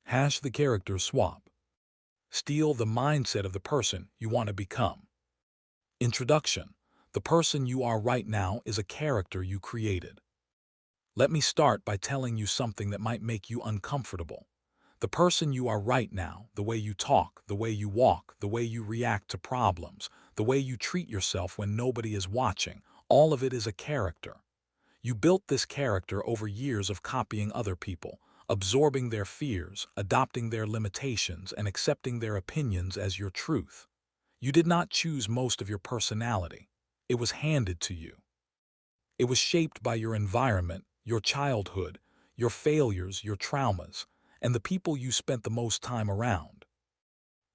Hash the character swap. Steal the mindset of the person you want to become. Introduction. The person you are right now is a character you created. Let me start by telling you something that might make you uncomfortable. The person you are right now, the way you talk, the way you walk, the way you react to problems, the way you treat yourself when nobody is watching, all of it is a character. You built this character over years of copying other people, absorbing their fears, adopting their limitations, and accepting their opinions as your truth. You did not choose most of your personality. It was handed to you. It was shaped by your environment, your childhood, your failures, your traumas, and the people you spent the most time around.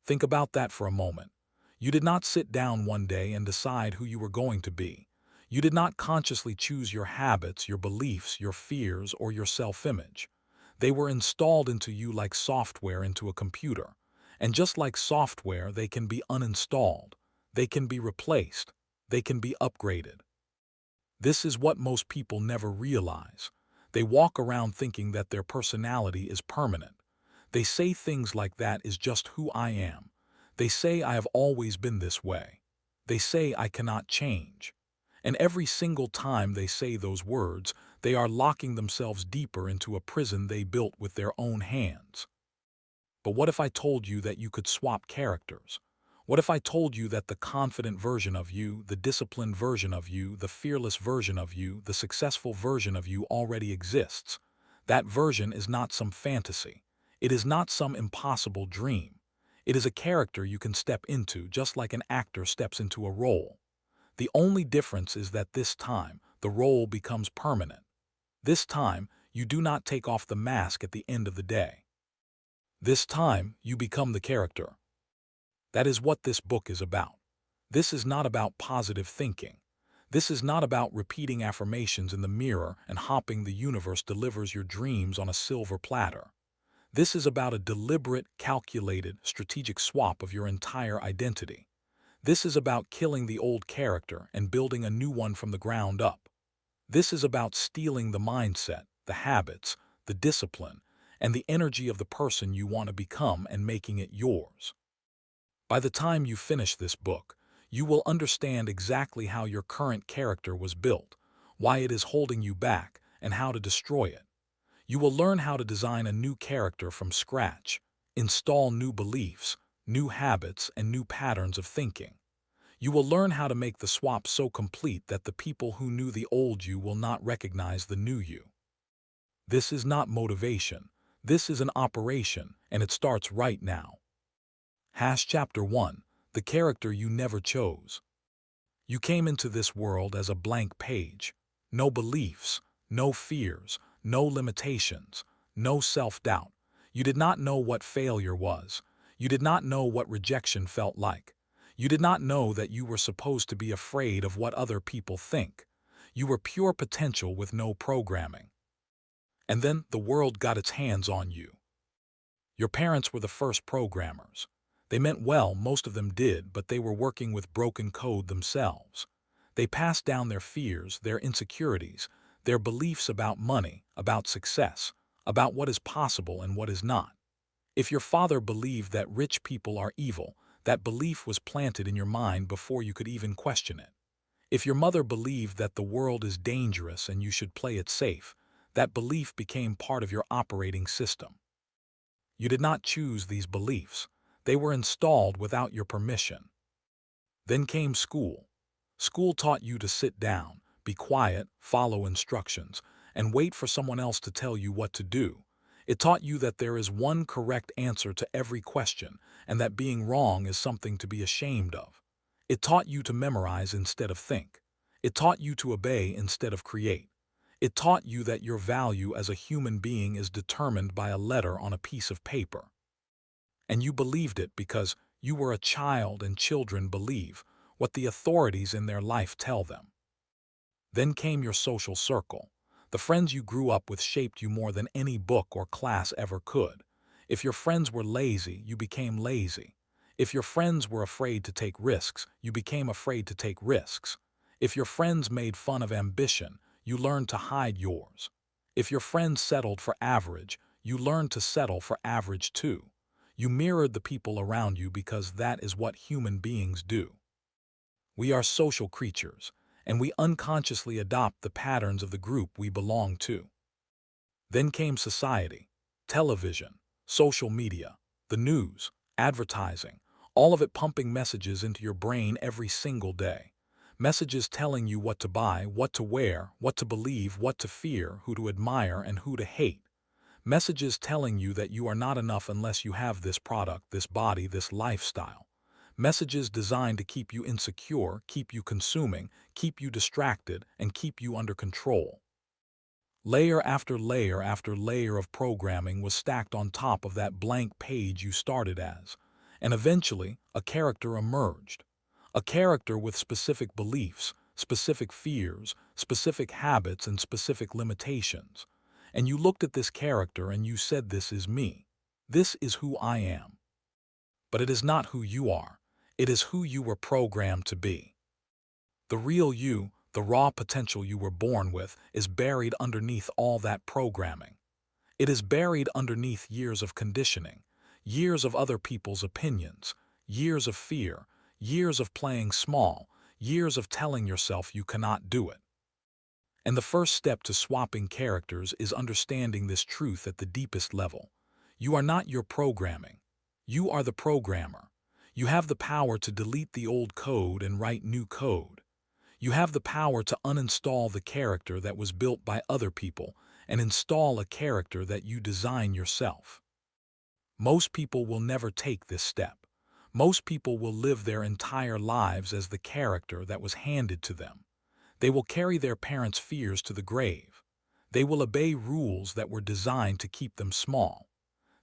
Think about that for a moment. You did not sit down one day and decide who you were going to be. You did not consciously choose your habits, your beliefs, your fears, or your self-image. They were installed into you like software into a computer. And just like software, they can be uninstalled. They can be replaced. They can be upgraded. This is what most people never realize. They walk around thinking that their personality is permanent. They say things like that is just who I am. They say I have always been this way. They say I cannot change. And every single time they say those words, they are locking themselves deeper into a prison they built with their own hands. But what if I told you that you could swap characters? What if I told you that the confident version of you, the disciplined version of you, the fearless version of you, the successful version of you already exists? That version is not some fantasy. It is not some impossible dream. It is a character you can step into just like an actor steps into a role. The only difference is that this time, the role becomes permanent. This time, you do not take off the mask at the end of the day. This time, you become the character. That is what this book is about. This is not about positive thinking. This is not about repeating affirmations in the mirror and hoping the universe delivers your dreams on a silver platter. This is about a deliberate, calculated, strategic swap of your entire identity. This is about killing the old character and building a new one from the ground up. This is about stealing the mindset, the habits, the discipline, and the energy of the person you want to become and making it yours. By the time you finish this book, you will understand exactly how your current character was built, why it is holding you back, and how to destroy it. You will learn how to design a new character from scratch, install new beliefs, new habits, and new patterns of thinking. You will learn how to make the swap so complete that the people who knew the old you will not recognize the new you. This is not motivation. This is an operation, and it starts right now. Chapter 1. The character you never chose. You came into this world as a blank page. No beliefs, no fears, no limitations, no self-doubt. You did not know what failure was. You did not know what rejection felt like. You did not know that you were supposed to be afraid of what other people think. You were pure potential with no programming. And then the world got its hands on you. Your parents were the first programmers. They meant well, most of them did, but they were working with broken code themselves. They passed down their fears, their insecurities, their beliefs about money, about success, about what is possible and what is not. If your father believed that rich people are evil, that belief was planted in your mind before you could even question it. If your mother believed that the world is dangerous and you should play it safe, that belief became part of your operating system. You did not choose these beliefs. They were installed without your permission. Then came school. School taught you to sit down, be quiet, follow instructions, and wait for someone else to tell you what to do. It taught you that there is one correct answer to every question, and that being wrong is something to be ashamed of. It taught you to memorize instead of think. It taught you to obey instead of create. It taught you that your value as a human being is determined by a letter on a piece of paper. And you believed it because you were a child and children believe what the authorities in their life tell them. Then came your social circle. The friends you grew up with shaped you more than any book or class ever could. If your friends were lazy, you became lazy. If your friends were afraid to take risks, you became afraid to take risks. If your friends made fun of ambition, you learned to hide yours. If your friends settled for average, You learned to settle for average too. You mirrored the people around you because that is what human beings do. We are social creatures, and we unconsciously adopt the patterns of the group we belong to. Then came society, television, social media, the news, advertising, all of it pumping messages into your brain every single day. Messages telling you what to buy, what to wear, what to believe, what to fear, who to admire, and who to hate. Messages telling you that you are not enough unless you have this product, this body, this lifestyle. Messages designed to keep you insecure, keep you consuming, keep you distracted, and keep you under control. Layer after layer after layer of programming was stacked on top of that blank page you started as, and eventually a character emerged. A character with specific beliefs, specific fears, specific habits, and specific limitations. And you looked at this character and you said, "This is me. This is who I am." But it is not who you are. It is who you were programmed to be. The real you, the raw potential you were born with, is buried underneath all that programming. It is buried underneath years of conditioning, years of other people's opinions, years of fear, years of playing small, years of telling yourself you cannot do it. And the first step to swapping characters is understanding this truth at the deepest level. You are not your programming. You are the programmer. You have the power to delete the old code and write new code. You have the power to uninstall the character that was built by other people and install a character that you design yourself. Most people will never take this step. Most people will live their entire lives as the character that was handed to them. They will carry their parents' fears to the grave. They will obey rules that were designed to keep them small.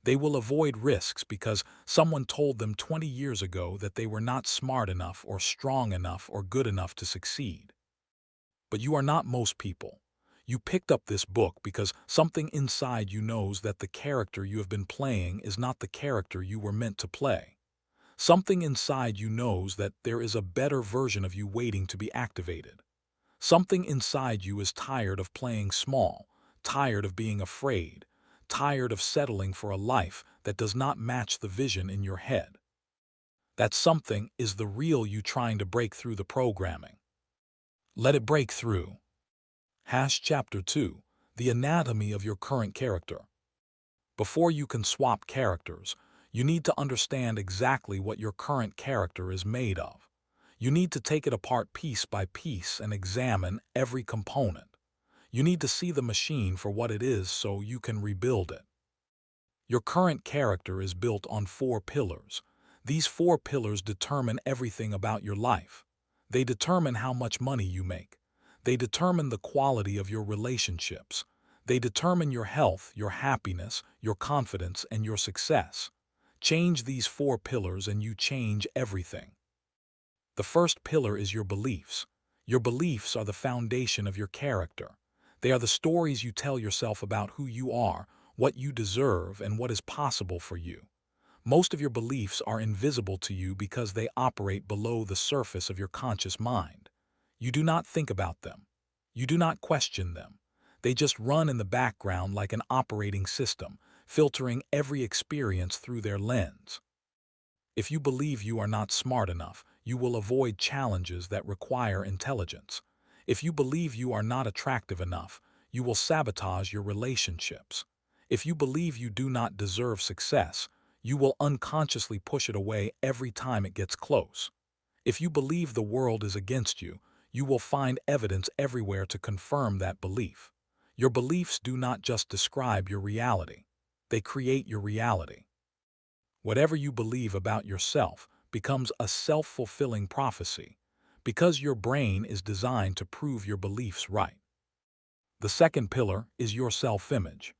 They will avoid risks because someone told them 20 years ago that they were not smart enough or strong enough or good enough to succeed. But you are not most people. You picked up this book because something inside you knows that the character you have been playing is not the character you were meant to play. Something inside you knows that there is a better version of you waiting to be activated. Something inside you is tired of playing small, tired of being afraid, tired of settling for a life that does not match the vision in your head. That something is the real you trying to break through the programming. Let it break through. Chapter 2. The anatomy of your current character. Before you can swap characters, you need to understand exactly what your current character is made of. You need to take it apart piece by piece and examine every component. You need to see the machine for what it is so you can rebuild it. Your current character is built on 4 pillars. These 4 pillars determine everything about your life. They determine how much money you make. They determine the quality of your relationships. They determine your health, your happiness, your confidence, and your success. Change these 4 pillars and you change everything. The first pillar is your beliefs. Your beliefs are the foundation of your character. They are the stories you tell yourself about who you are, what you deserve, and what is possible for you. Most of your beliefs are invisible to you because they operate below the surface of your conscious mind. You do not think about them. You do not question them. They just run in the background like an operating system, filtering every experience through their lens. If you believe you are not smart enough, you will avoid challenges that require intelligence. If you believe you are not attractive enough, you will sabotage your relationships. If you believe you do not deserve success, you will unconsciously push it away every time it gets close. If you believe the world is against you, you will find evidence everywhere to confirm that belief. Your beliefs do not just describe your reality. They create your reality. Whatever you believe about yourself becomes a self-fulfilling prophecy, because your brain is designed to prove your beliefs right. The second pillar is your self-image.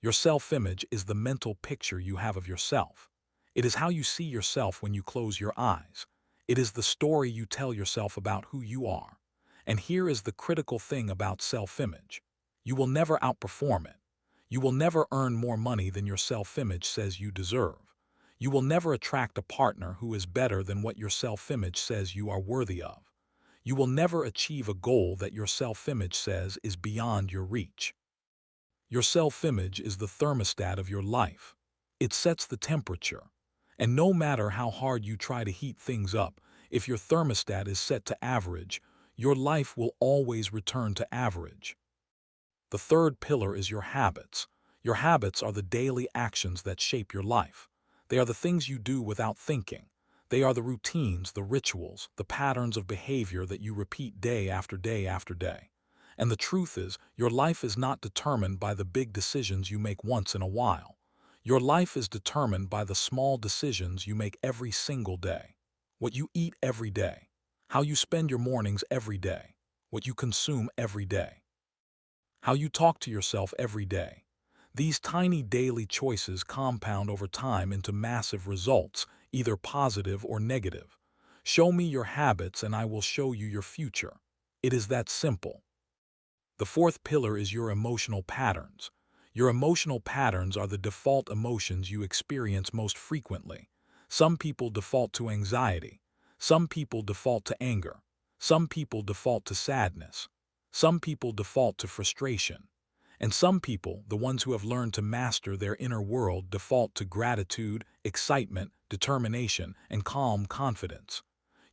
Your self-image is the mental picture you have of yourself. It is how you see yourself when you close your eyes. It is the story you tell yourself about who you are. And here is the critical thing about self-image. You will never outperform it. You will never earn more money than your self-image says you deserve. You will never attract a partner who is better than what your self-image says you are worthy of. You will never achieve a goal that your self-image says is beyond your reach. Your self-image is the thermostat of your life. It sets the temperature. And no matter how hard you try to heat things up, if your thermostat is set to average, your life will always return to average. The third pillar is your habits. Your habits are the daily actions that shape your life. They are the things you do without thinking. They are the routines, the rituals, the patterns of behavior that you repeat day after day after day. And the truth is, your life is not determined by the big decisions you make once in a while. Your life is determined by the small decisions you make every single day. What you eat every day, how you spend your mornings every day, what you consume every day, how you talk to yourself every day. These tiny daily choices compound over time into massive results, either positive or negative. Show me your habits and I will show you your future. It is that simple. The fourth pillar is your emotional patterns. Your emotional patterns are the default emotions you experience most frequently. Some people default to anxiety. Some people default to anger. Some people default to sadness. Some people default to frustration. And some people, the ones who have learned to master their inner world, default to gratitude, excitement, determination, and calm confidence.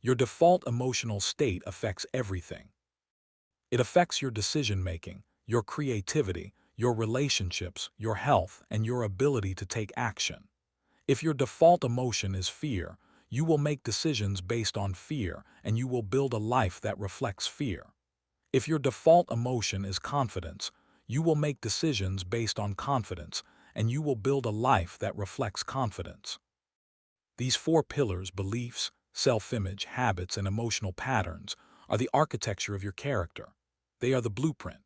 Your default emotional state affects everything. It affects your decision-making, your creativity, your relationships, your health, and your ability to take action. If your default emotion is fear, you will make decisions based on fear, and you will build a life that reflects fear. If your default emotion is confidence, you will make decisions based on confidence, and you will build a life that reflects confidence. These four pillars, beliefs, self-image, habits, and emotional patterns, are the architecture of your character. They are the blueprint.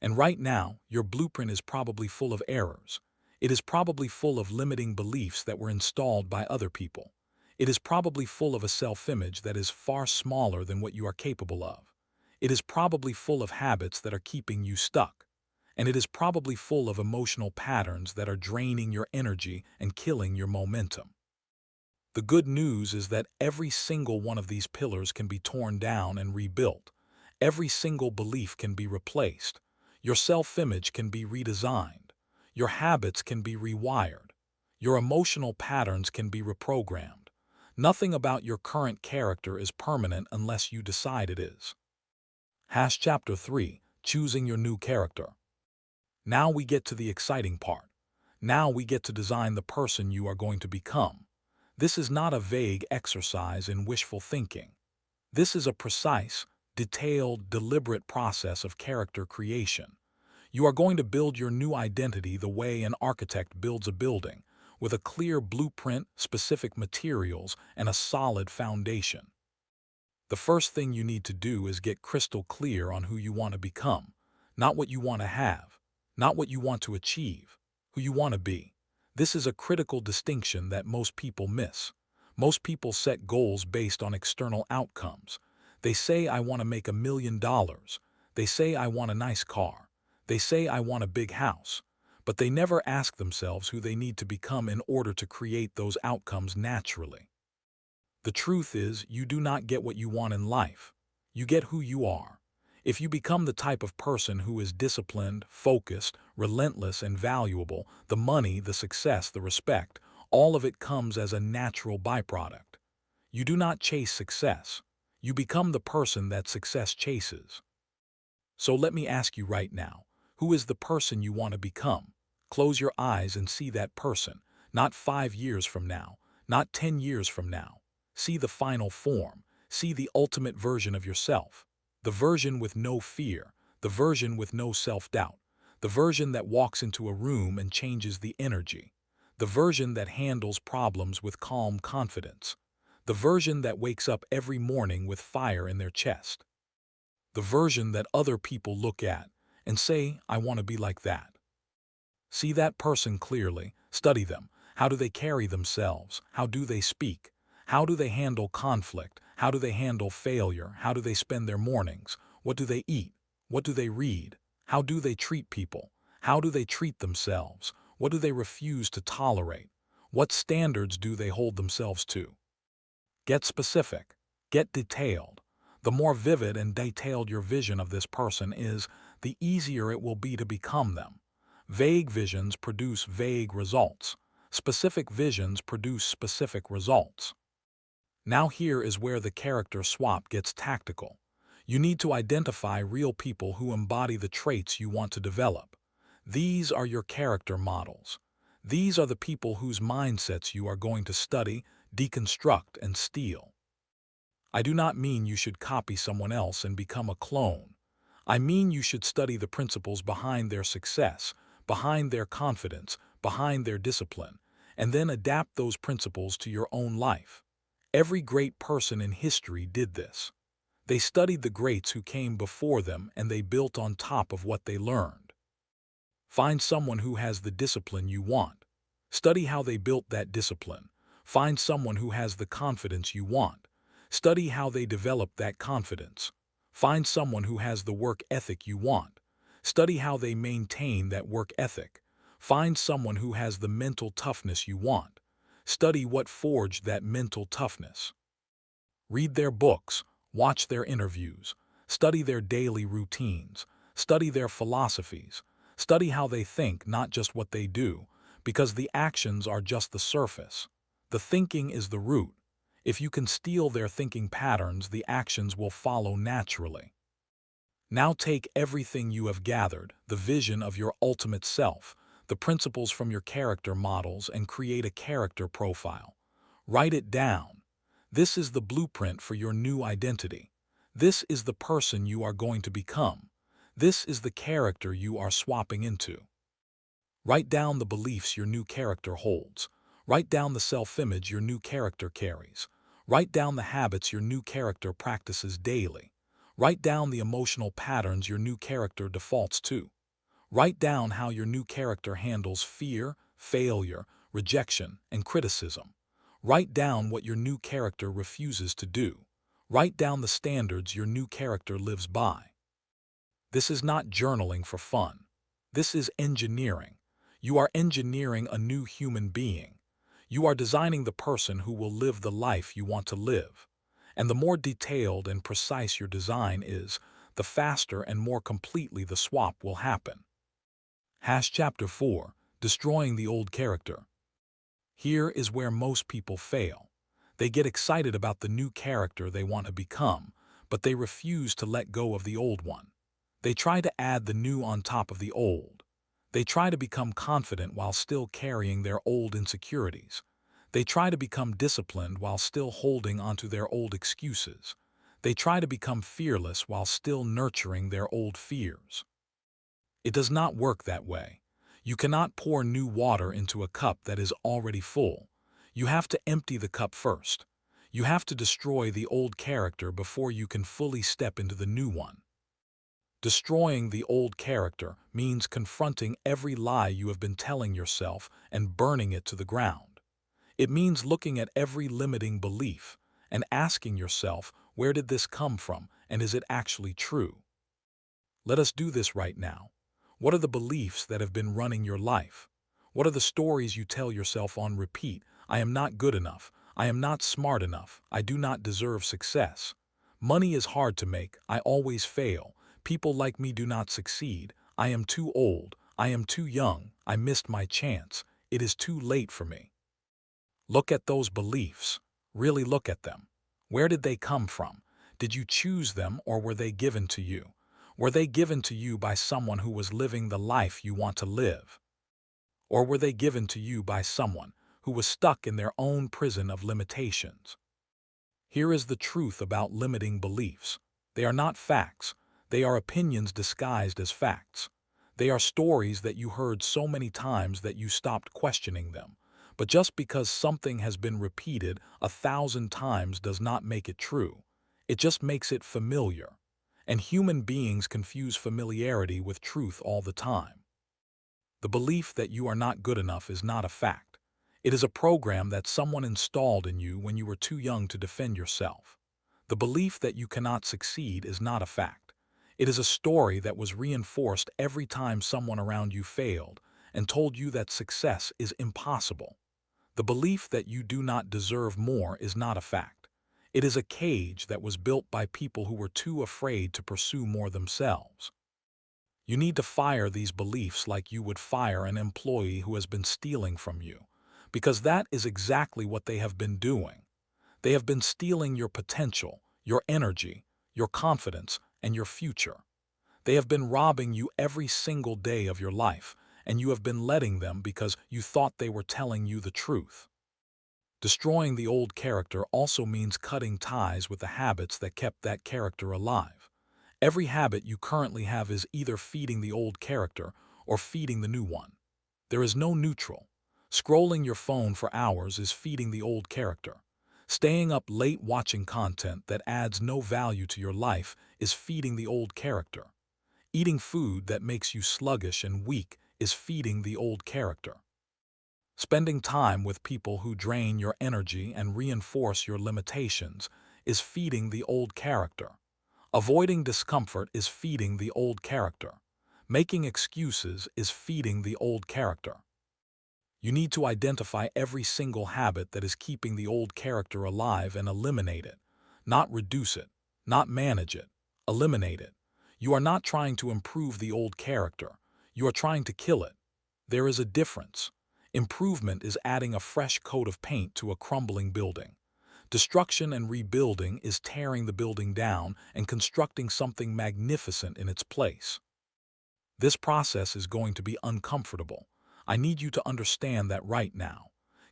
And right now, your blueprint is probably full of errors. It is probably full of limiting beliefs that were installed by other people. It is probably full of a self-image that is far smaller than what you are capable of. It is probably full of habits that are keeping you stuck. And it is probably full of emotional patterns that are draining your energy and killing your momentum. The good news is that every single one of these pillars can be torn down and rebuilt. Every single belief can be replaced. Your self-image can be redesigned. Your habits can be rewired. Your emotional patterns can be reprogrammed. Nothing about your current character is permanent unless you decide it is. Chapter 3, Choosing Your New Character. Now we get to the exciting part. Now we get to design the person you are going to become. This is not a vague exercise in wishful thinking. This is a precise, detailed, deliberate process of character creation. You are going to build your new identity the way an architect builds a building, with a clear blueprint, specific materials, and a solid foundation. The first thing you need to do is get crystal clear on who you want to become, not what you want to have, not what you want to achieve, who you want to be. This is a critical distinction that most people miss. Most people set goals based on external outcomes. They say, I want to make $1 million. They say, I want a nice car. They say, I want a big house. But they never ask themselves who they need to become in order to create those outcomes naturally. The truth is, you do not get what you want in life. You get who you are. If you become the type of person who is disciplined, focused, relentless, and valuable, the money, the success, the respect, all of it comes as a natural byproduct. You do not chase success. You become the person that success chases. So let me ask you right now, who is the person you want to become? Close your eyes and see that person, not 5 years from now, not 10 years from now. See the final form. See the ultimate version of yourself. The version with no fear. The version with no self-doubt. The version that walks into a room and changes the energy. The version that handles problems with calm confidence. The version that wakes up every morning with fire in their chest. The version that other people look at and say, I want to be like that. See that person clearly. Study them. How do they carry themselves? How do they speak? How do they handle conflict? How do they handle failure? How do they spend their mornings? What do they eat? What do they read? How do they treat people? How do they treat themselves? What do they refuse to tolerate? What standards do they hold themselves to? Get specific. Get detailed. The more vivid and detailed your vision of this person is, the easier it will be to become them. Vague visions produce vague results. Specific visions produce specific results. Now here is where the character swap gets tactical. You need to identify real people who embody the traits you want to develop. These are your character models. These are the people whose mindsets you are going to study, deconstruct, and steal. I do not mean you should copy someone else and become a clone. I mean you should study the principles behind their success, behind their confidence, behind their discipline, and then adapt those principles to your own life. Every great person in history did this. They studied the greats who came before them and they built on top of what they learned. Find someone who has the discipline you want. Study how they built that discipline. Find someone who has the confidence you want. Study how they developed that confidence. Find someone who has the work ethic you want. Study how they maintain that work ethic. Find someone who has the mental toughness you want. Study what forged that mental toughness. Read their books, watch their interviews, study their daily routines, study their philosophies, study how they think, not just what they do, because the actions are just the surface. The thinking is the root. If you can steal their thinking patterns, the actions will follow naturally. Now take everything you have gathered, the vision of your ultimate self, the principles from your character models, and create a character profile. Write it down. This is the blueprint for your new identity. This is the person you are going to become. This is the character you are swapping into. Write down the beliefs your new character holds. Write down the self-image your new character carries. Write down the habits your new character practices daily. Write down the emotional patterns your new character defaults to. Write down how your new character handles fear, failure, rejection, and criticism. Write down what your new character refuses to do. Write down the standards your new character lives by. This is not journaling for fun. This is engineering. You are engineering a new human being. You are designing the person who will live the life you want to live. And the more detailed and precise your design is, the faster and more completely the swap will happen. Chapter 4: Destroying the Old Character. Here is where most people fail. They get excited about the new character they want to become, but they refuse to let go of the old one. They try to add the new on top of the old. They try to become confident while still carrying their old insecurities. They try to become disciplined while still holding onto their old excuses. They try to become fearless while still nurturing their old fears. It does not work that way. You cannot pour new water into a cup that is already full. You have to empty the cup first. You have to destroy the old character before you can fully step into the new one. Destroying the old character means confronting every lie you have been telling yourself and burning it to the ground. It means looking at every limiting belief and asking yourself, where did this come from and is it actually true? Let us do this right now. What are the beliefs that have been running your life? What are the stories you tell yourself on repeat? I am not good enough. I am not smart enough. I do not deserve success. Money is hard to make. I always fail. People like me do not succeed. I am too old. I am too young. I missed my chance. It is too late for me. Look at those beliefs. Really look at them. Where did they come from? Did you choose them or were they given to you? Were they given to you by someone who was living the life you want to live? Or were they given to you by someone who was stuck in their own prison of limitations? Here is the truth about limiting beliefs. They are not facts. They are opinions disguised as facts. They are stories that you heard so many times that you stopped questioning them. But just because something has been repeated 1,000 times does not make it true. It just makes it familiar. And human beings confuse familiarity with truth all the time. The belief that you are not good enough is not a fact. It is a program that someone installed in you when you were too young to defend yourself. The belief that you cannot succeed is not a fact. It is a story that was reinforced every time someone around you failed and told you that success is impossible. The belief that you do not deserve more is not a fact. It is a cage that was built by people who were too afraid to pursue more themselves. You need to fire these beliefs like you would fire an employee who has been stealing from you, because that is exactly what they have been doing. They have been stealing your potential, your energy, your confidence, and your future. They have been robbing you every single day of your life, and you have been letting them because you thought they were telling you the truth. Destroying the old character also means cutting ties with the habits that kept that character alive. Every habit you currently have is either feeding the old character or feeding the new one. There is no neutral. Scrolling your phone for hours is feeding the old character. Staying up late watching content that adds no value to your life is feeding the old character. Eating food that makes you sluggish and weak is feeding the old character. Spending time with people who drain your energy and reinforce your limitations is feeding the old character. Avoiding discomfort is feeding the old character. Making excuses is feeding the old character. You need to identify every single habit that is keeping the old character alive and eliminate it. Not reduce it, not manage it. Eliminate it. You are not trying to improve the old character. You are trying to kill it. There is a difference. Improvement is adding a fresh coat of paint to a crumbling building. Destruction and rebuilding is tearing the building down and constructing something magnificent in its place. This process is going to be uncomfortable. I need you to understand that right now.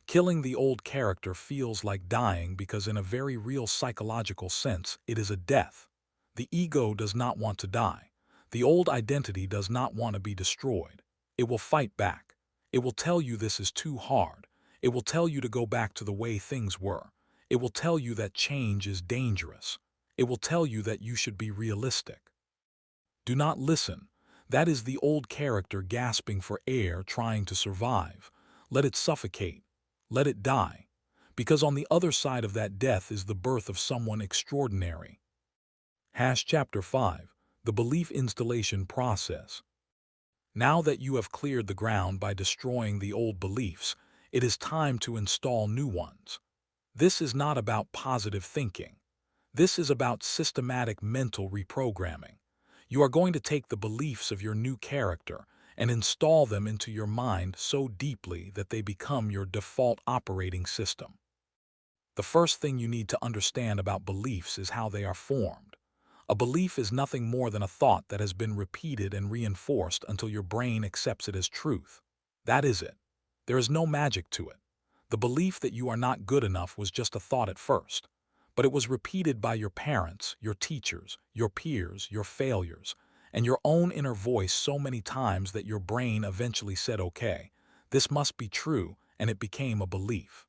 Killing the old character feels like dying because in a very real psychological sense, it is a death. The ego does not want to die. The old identity does not want to be destroyed. It will fight back. It will tell you this is too hard. It will tell you to go back to the way things were. It will tell you that change is dangerous. It will tell you that you should be realistic. Do not listen. That is the old character gasping for air, trying to survive. Let it suffocate. Let it die. Because on the other side of that death is the birth of someone extraordinary. Chapter 5. The Belief Installation Process. Now that you have cleared the ground by destroying the old beliefs, it is time to install new ones. This is not about positive thinking. This is about systematic mental reprogramming. You are going to take the beliefs of your new character and install them into your mind so deeply that they become your default operating system. The first thing you need to understand about beliefs is how they are formed. A belief is nothing more than a thought that has been repeated and reinforced until your brain accepts it as truth. That is it. There is no magic to it. The belief that you are not good enough was just a thought at first, but it was repeated by your parents, your teachers, your peers, your failures, and your own inner voice so many times that your brain eventually said, okay, this must be true, and it became a belief.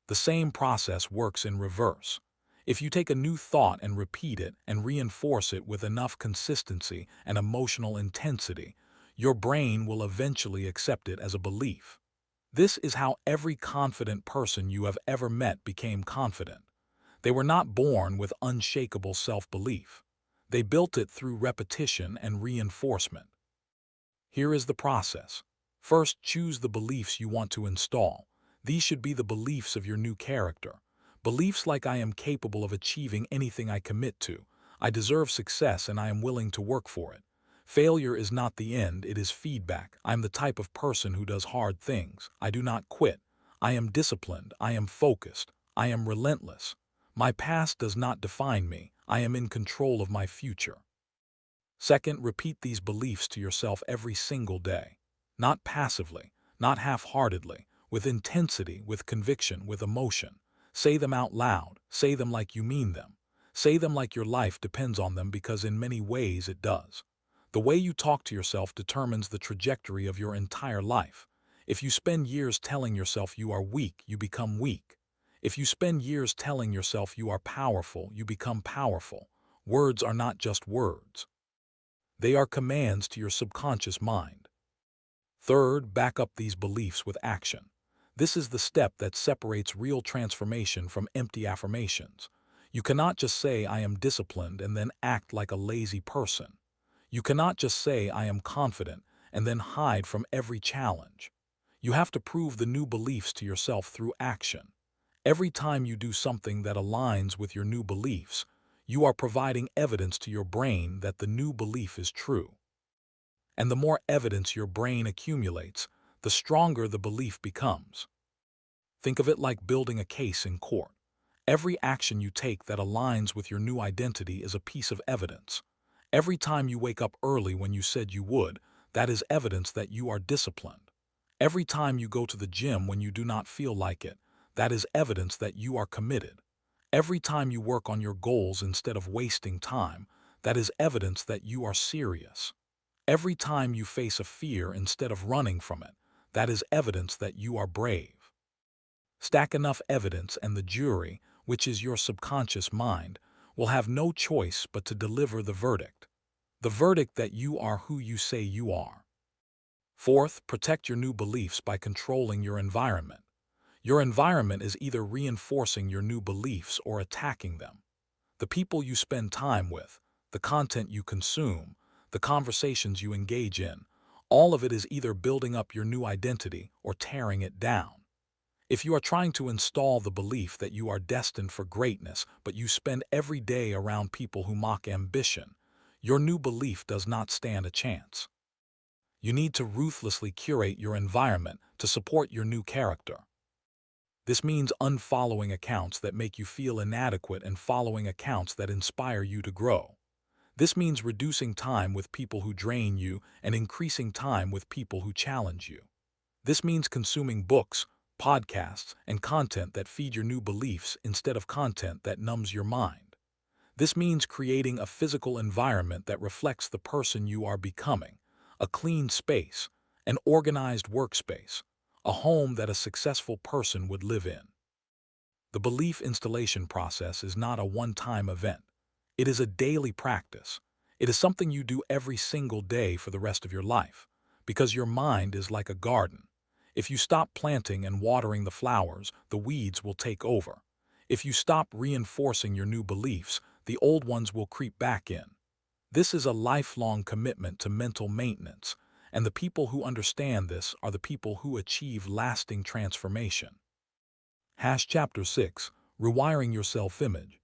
The same process works in reverse. If you take a new thought and repeat it and reinforce it with enough consistency and emotional intensity, your brain will eventually accept it as a belief. This is how every confident person you have ever met became confident. They were not born with unshakable self-belief. They built it through repetition and reinforcement. Here is the process. First, choose the beliefs you want to install. These should be the beliefs of your new character. Beliefs like I am capable of achieving anything I commit to. I deserve success and I am willing to work for it. Failure is not the end, it is feedback. I am the type of person who does hard things. I do not quit. I am disciplined. I am focused. I am relentless. My past does not define me. I am in control of my future. Second, repeat these beliefs to yourself every single day. Not passively, not half-heartedly, with intensity, with conviction, with emotion. Say them out loud. Say them like you mean them. Say them like your life depends on them, because in many ways it does. The way you talk to yourself determines the trajectory of your entire life. If you spend years telling yourself you are weak, you become weak. If you spend years telling yourself you are powerful, you become powerful. Words are not just words. They are commands to your subconscious mind. Third, back up these beliefs with action. This is the step that separates real transformation from empty affirmations. You cannot just say, I am disciplined, and then act like a lazy person. You cannot just say, I am confident, and then hide from every challenge. You have to prove the new beliefs to yourself through action. Every time you do something that aligns with your new beliefs, you are providing evidence to your brain that the new belief is true. And the more evidence your brain accumulates, the stronger the belief becomes. Think of it like building a case in court. Every action you take that aligns with your new identity is a piece of evidence. Every time you wake up early when you said you would, that is evidence that you are disciplined. Every time you go to the gym when you do not feel like it, that is evidence that you are committed. Every time you work on your goals instead of wasting time, that is evidence that you are serious. Every time you face a fear instead of running from it, that is evidence that you are brave. Stack enough evidence and the jury, which is your subconscious mind, will have no choice but to deliver the verdict. The verdict that you are who you say you are. Fourth, protect your new beliefs by controlling your environment. Your environment is either reinforcing your new beliefs or attacking them. The people you spend time with, the content you consume, the conversations you engage in, all of it is either building up your new identity or tearing it down. If you are trying to install the belief that you are destined for greatness, but you spend every day around people who mock ambition, your new belief does not stand a chance. You need to ruthlessly curate your environment to support your new character. This means unfollowing accounts that make you feel inadequate and following accounts that inspire you to grow. This means reducing time with people who drain you and increasing time with people who challenge you. This means consuming books, podcasts, and content that feed your new beliefs instead of content that numbs your mind. This means creating a physical environment that reflects the person you are becoming, a clean space, an organized workspace, a home that a successful person would live in. The belief installation process is not a one-time event. It is a daily practice. It is something you do every single day for the rest of your life, because your mind is like a garden. If you stop planting and watering the flowers, the weeds will take over. If you stop reinforcing your new beliefs, the old ones will creep back in. This is a lifelong commitment to mental maintenance, and the people who understand this are the people who achieve lasting transformation. Chapter 6. Rewiring your self-image.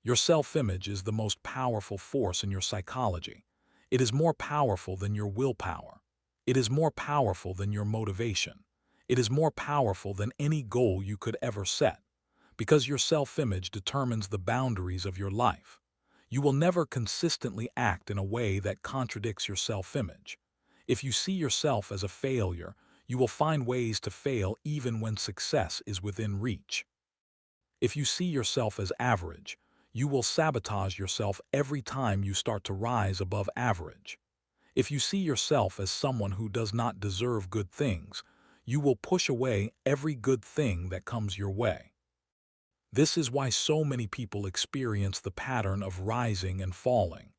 Your self-image is the most powerful force in your psychology. It is more powerful than your willpower. It is more powerful than your motivation. It is more powerful than any goal you could ever set, because your self-image determines the boundaries of your life. You will never consistently act in a way that contradicts your self-image. If you see yourself as a failure, you will find ways to fail even when success is within reach. If you see yourself as average, you will sabotage yourself every time you start to rise above average. If you see yourself as someone who does not deserve good things, you will push away every good thing that comes your way. This is why so many people experience the pattern of rising and falling.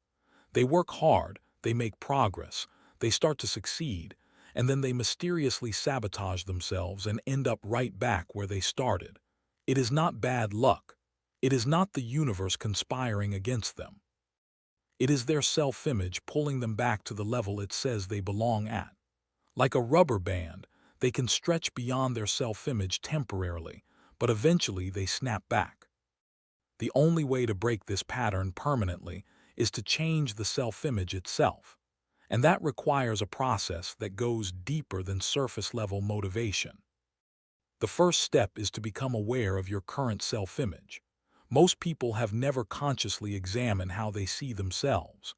They work hard, they make progress, they start to succeed, and then they mysteriously sabotage themselves and end up right back where they started. It is not bad luck. It is not the universe conspiring against them. It is their self-image pulling them back to the level it says they belong at. Like a rubber band, they can stretch beyond their self-image temporarily, but eventually they snap back. The only way to break this pattern permanently is to change the self-image itself, and that requires a process that goes deeper than surface-level motivation. The first step is to become aware of your current self-image. Most people have never consciously examined how they see themselves.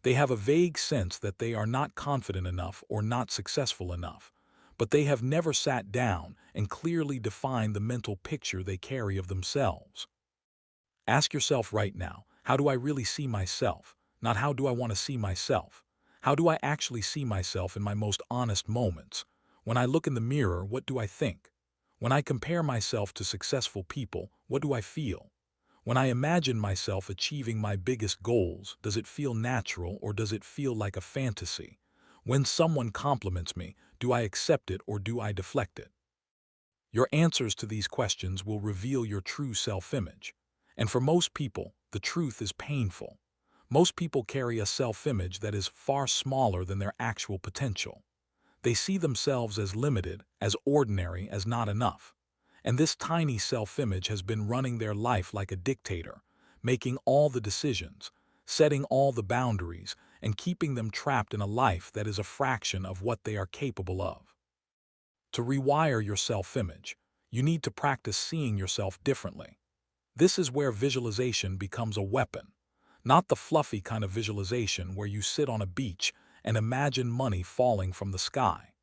They have a vague sense that they are not confident enough or not successful enough, but they have never sat down and clearly defined the mental picture they carry of themselves. Ask yourself right now, how do I really see myself? Not how do I want to see myself? How do I actually see myself in my most honest moments? When I look in the mirror, what do I think? When I compare myself to successful people, what do I feel? When I imagine myself achieving my biggest goals, does it feel natural or does it feel like a fantasy? When someone compliments me, do I accept it or do I deflect it? Your answers to these questions will reveal your true self-image. And for most people, the truth is painful. Most people carry a self-image that is far smaller than their actual potential. They see themselves as limited, as ordinary, as not enough. And this tiny self-image has been running their life like a dictator, making all the decisions, setting all the boundaries, and keeping them trapped in a life that is a fraction of what they are capable of. To rewire your self-image, you need to practice seeing yourself differently. This is where visualization becomes a weapon, not the fluffy kind of visualization where you sit on a beach and imagine money falling from the sky.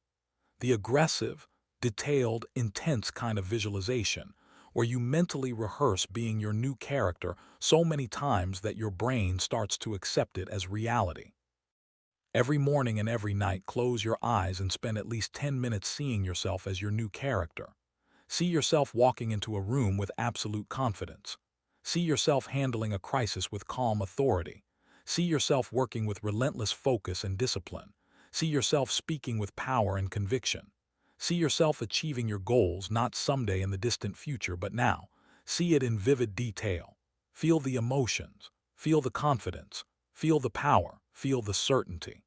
The aggressive, detailed, intense kind of visualization, where you mentally rehearse being your new character so many times that your brain starts to accept it as reality. Every morning and every night, close your eyes and spend at least 10 minutes seeing yourself as your new character. See yourself walking into a room with absolute confidence. See yourself handling a crisis with calm authority. See yourself working with relentless focus and discipline. See yourself speaking with power and conviction. See yourself achieving your goals not someday in the distant future, but now. See it in vivid detail. Feel the emotions. Feel the confidence. Feel the power. Feel the certainty.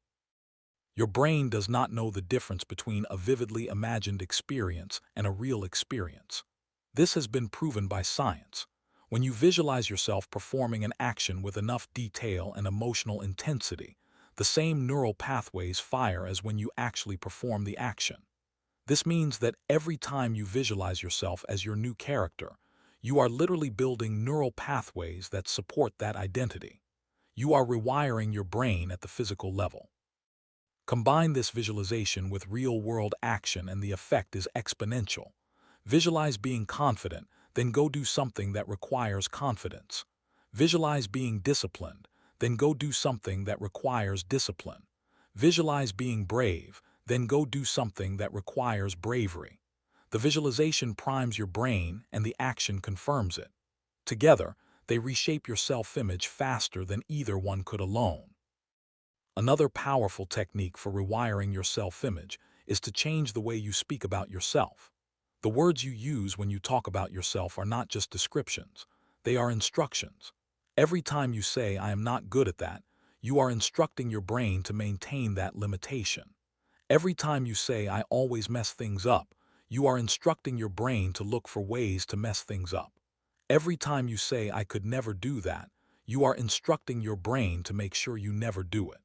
Your brain does not know the difference between a vividly imagined experience and a real experience. This has been proven by science. When you visualize yourself performing an action with enough detail and emotional intensity, the same neural pathways fire as when you actually perform the action. This means that every time you visualize yourself as your new character, you are literally building neural pathways that support that identity. You are rewiring your brain at the physical level. Combine this visualization with real-world action and the effect is exponential. Visualize being confident, then go do something that requires confidence. Visualize being disciplined, then go do something that requires discipline. Visualize being brave, then go do something that requires bravery. The visualization primes your brain and the action confirms it. Together, they reshape your self-image faster than either one could alone. Another powerful technique for rewiring your self-image is to change the way you speak about yourself. The words you use when you talk about yourself are not just descriptions, they are instructions. Every time you say, "I am not good at that," you are instructing your brain to maintain that limitation. Every time you say, "I always mess things up," you are instructing your brain to look for ways to mess things up. Every time you say, "I could never do that," you are instructing your brain to make sure you never do it.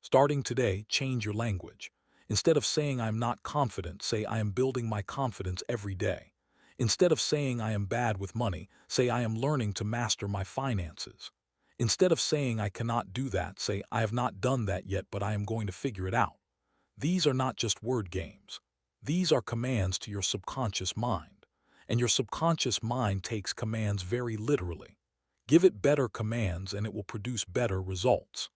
Starting today, change your language. Instead of saying "I am not confident," say "I am building my confidence every day." Instead of saying "I am bad with money," say "I am learning to master my finances." Instead of saying "I cannot do that," say "I have not done that yet, but I am going to figure it out." These are not just word games. These are commands to your subconscious mind. And your subconscious mind takes commands very literally. Give it better commands and it will produce better results.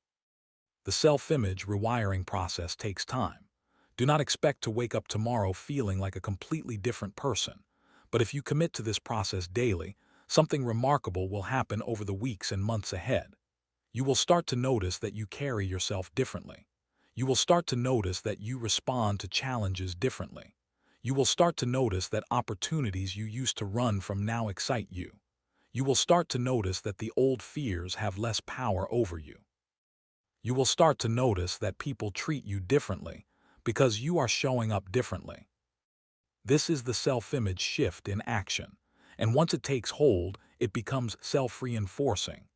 The self-image rewiring process takes time. Do not expect to wake up tomorrow feeling like a completely different person. But if you commit to this process daily, something remarkable will happen over the weeks and months ahead. You will start to notice that you carry yourself differently. You will start to notice that you respond to challenges differently. You will start to notice that opportunities you used to run from now excite you. You will start to notice that the old fears have less power over you. You will start to notice that people treat you differently because you are showing up differently. This is the self-image shift in action, and once it takes hold, it becomes self-reinforcing.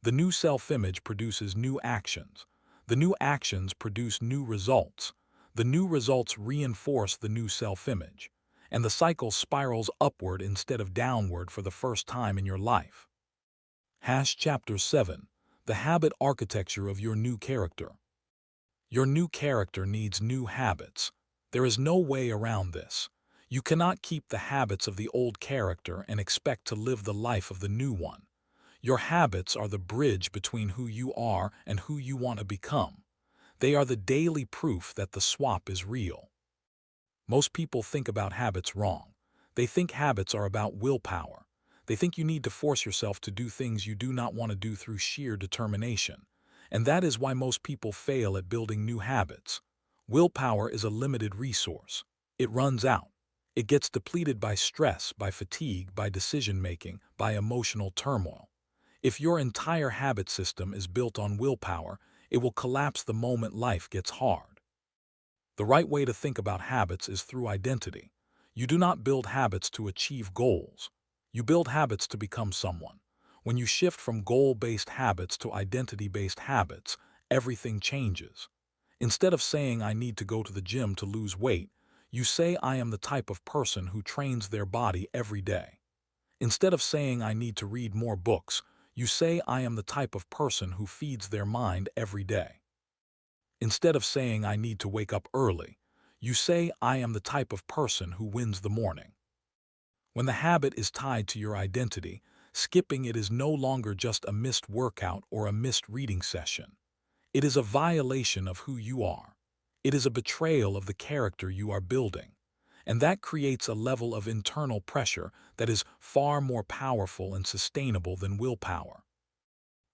The new self-image produces new actions. The new actions produce new results. The new results reinforce the new self-image, and the cycle spirals upward instead of downward for the first time in your life. Chapter 7. The habit architecture of your new character. Your new character needs new habits. There is no way around this. You cannot keep the habits of the old character and expect to live the life of the new one. Your habits are the bridge between who you are and who you want to become. They are the daily proof that the swap is real. Most people think about habits wrong. They think habits are about willpower. They think you need to force yourself to do things you do not want to do through sheer determination. And that is why most people fail at building new habits. Willpower is a limited resource. It runs out. It gets depleted by stress, by fatigue, by decision-making, by emotional turmoil. If your entire habit system is built on willpower, it will collapse the moment life gets hard. The right way to think about habits is through identity. You do not build habits to achieve goals. You build habits to become someone. When you shift from goal-based habits to identity-based habits, everything changes. Instead of saying I need to go to the gym to lose weight, you say I am the type of person who trains their body every day. Instead of saying I need to read more books, you say I am the type of person who feeds their mind every day. Instead of saying I need to wake up early, you say I am the type of person who wins the morning. When the habit is tied to your identity, skipping it is no longer just a missed workout or a missed reading session. It is a violation of who you are. It is a betrayal of the character you are building. And that creates a level of internal pressure that is far more powerful and sustainable than willpower.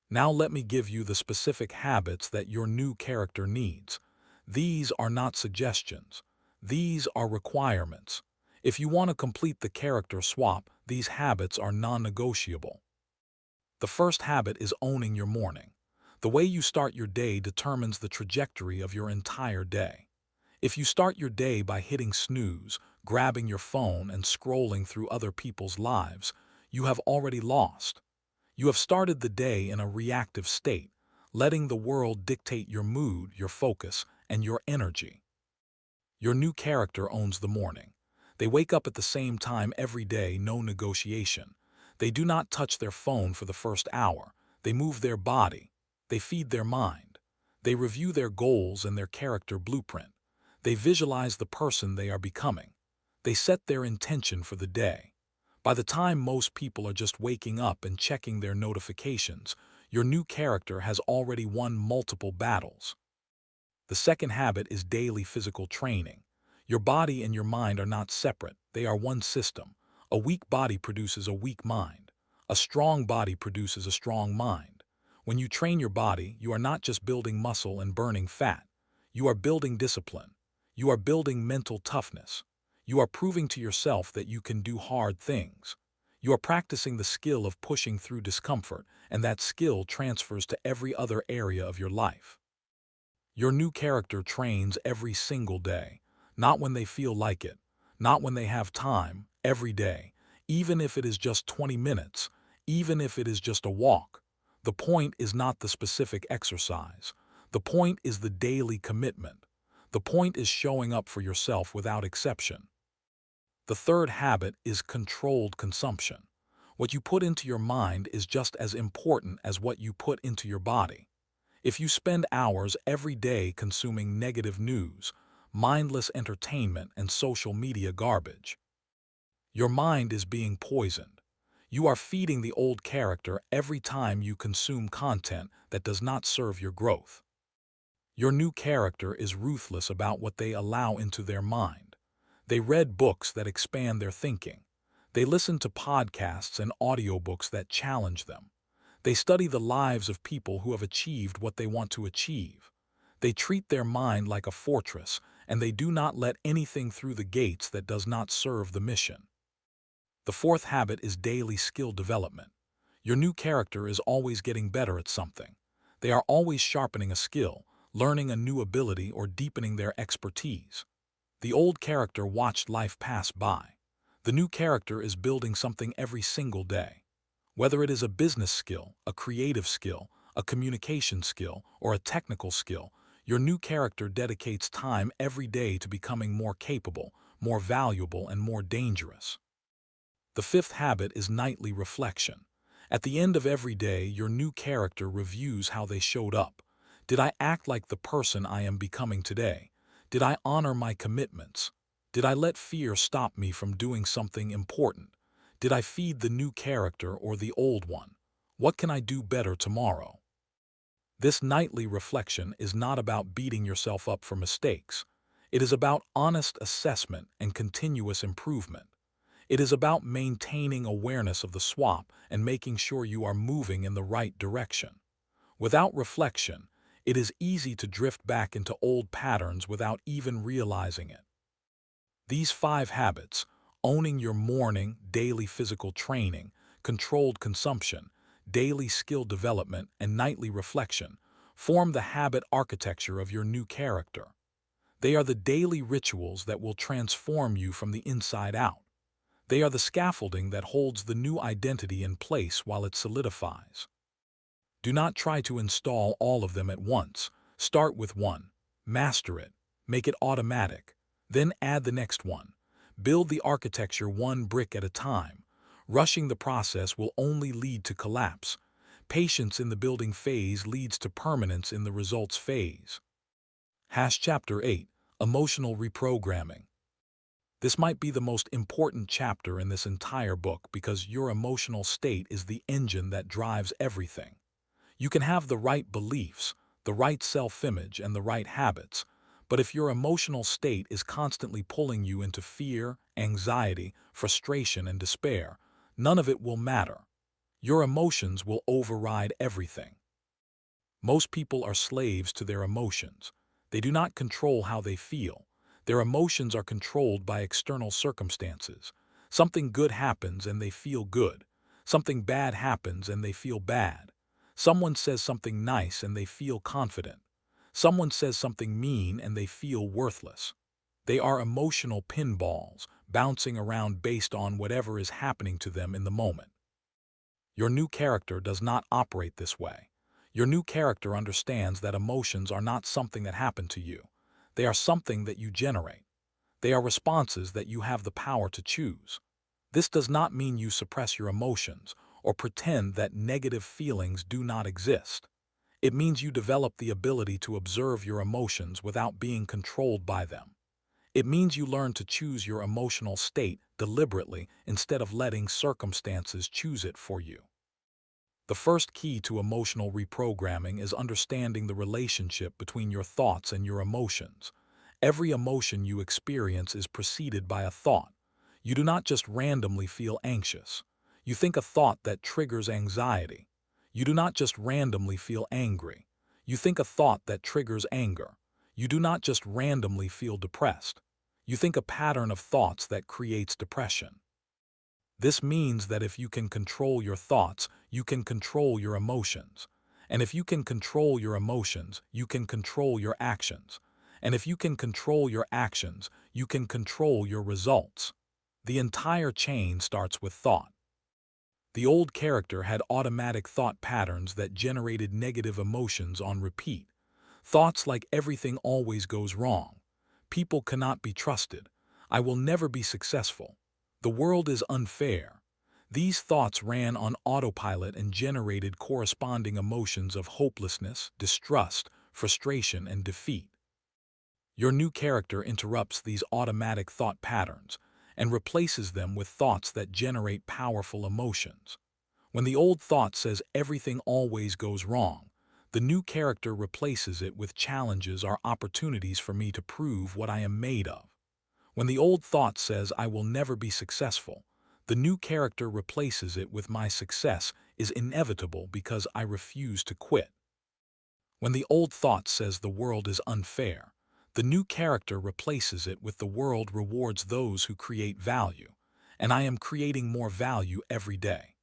Now let me give you the specific habits that your new character needs. These are not suggestions. These are requirements. If you want to complete the character swap, these habits are non-negotiable. The first habit is owning your morning. The way you start your day determines the trajectory of your entire day. If you start your day by hitting snooze, grabbing your phone, and scrolling through other people's lives, you have already lost. You have started the day in a reactive state, letting the world dictate your mood, your focus, and your energy. Your new character owns the morning. They wake up at the same time every day, no negotiation. They do not touch their phone for the first hour. They move their body. They feed their mind. They review their goals and their character blueprint. They visualize the person they are becoming. They set their intention for the day. By the time most people are just waking up and checking their notifications, your new character has already won multiple battles. The second habit is daily physical training. Your body and your mind are not separate. They are one system. A weak body produces a weak mind. A strong body produces a strong mind. When you train your body, you are not just building muscle and burning fat. You are building discipline. You are building mental toughness. You are proving to yourself that you can do hard things. You are practicing the skill of pushing through discomfort, and that skill transfers to every other area of your life. Your new character trains every single day, not when they feel like it, not when they have time, every day, even if it is just 20 minutes, even if it is just a walk. The point is not the specific exercise. The point is the daily commitment. The point is showing up for yourself without exception. The third habit is controlled consumption. What you put into your mind is just as important as what you put into your body. If you spend hours every day consuming negative news, mindless entertainment, and social media garbage, your mind is being poisoned. You are feeding the old character every time you consume content that does not serve your growth. Your new character is ruthless about what they allow into their mind. They read books that expand their thinking. They listen to podcasts and audiobooks that challenge them. They study the lives of people who have achieved what they want to achieve. They treat their mind like a fortress, and they do not let anything through the gates that does not serve the mission. The fourth habit is daily skill development. Your new character is always getting better at something. They are always sharpening a skill, learning a new ability, or deepening their expertise. The old character watched life pass by. The new character is building something every single day. Whether it is a business skill, a creative skill, a communication skill, or a technical skill, your new character dedicates time every day to becoming more capable, more valuable, and more dangerous. The fifth habit is nightly reflection. At the end of every day, your new character reviews how they showed up. Did I act like the person I am becoming today? Did I honor my commitments? Did I let fear stop me from doing something important? Did I feed the new character or the old one? What can I do better tomorrow? This nightly reflection is not about beating yourself up for mistakes. It is about honest assessment and continuous improvement. It is about maintaining awareness of the swap and making sure you are moving in the right direction. Without reflection, it is easy to drift back into old patterns without even realizing it. These 5 habits, owning your morning, daily physical training, controlled consumption, daily skill development, and nightly reflection, form the habit architecture of your new character. They are the daily rituals that will transform you from the inside out. They are the scaffolding that holds the new identity in place while it solidifies. Do not try to install all of them at once. Start with one. Master it. Make it automatic. Then add the next one. Build the architecture one brick at a time. Rushing the process will only lead to collapse. Patience in the building phase leads to permanence in the results phase. Chapter 8. Emotional Reprogramming. This might be the most important chapter in this entire book because your emotional state is the engine that drives everything. You can have the right beliefs, the right self-image, and the right habits, but if your emotional state is constantly pulling you into fear, anxiety, frustration, and despair, none of it will matter. Your emotions will override everything. Most people are slaves to their emotions. They do not control how they feel. Their emotions are controlled by external circumstances. Something good happens and they feel good. Something bad happens and they feel bad. Someone says something nice and they feel confident. Someone says something mean and they feel worthless. They are emotional pinballs, bouncing around based on whatever is happening to them in the moment. Your new character does not operate this way. Your new character understands that emotions are not something that happen to you. They are something that you generate. They are responses that you have the power to choose. This does not mean you suppress your emotions or pretend that negative feelings do not exist. It means you develop the ability to observe your emotions without being controlled by them. It means you learn to choose your emotional state deliberately instead of letting circumstances choose it for you. The first key to emotional reprogramming is understanding the relationship between your thoughts and your emotions. Every emotion you experience is preceded by a thought. You do not just randomly feel anxious. You think a thought that triggers anxiety. You do not just randomly feel angry. You think a thought that triggers anger. You do not just randomly feel depressed. You think a pattern of thoughts that creates depression. This means that if you can control your thoughts, you can control your emotions. And if you can control your emotions, you can control your actions. And if you can control your actions, you can control your results. The entire chain starts with thought. The old character had automatic thought patterns that generated negative emotions on repeat. Thoughts like everything always goes wrong. People cannot be trusted. I will never be successful. The world is unfair. These thoughts ran on autopilot and generated corresponding emotions of hopelessness, distrust, frustration, and defeat. Your new character interrupts these automatic thought patterns and replaces them with thoughts that generate powerful emotions. When the old thought says everything always goes wrong, the new character replaces it with challenges or opportunities for me to prove what I am made of. When the old thought says I will never be successful, the new character replaces it with my success is inevitable because I refuse to quit. When the old thought says the world is unfair, the new character replaces it with the world rewards those who create value, and I am creating more value every day.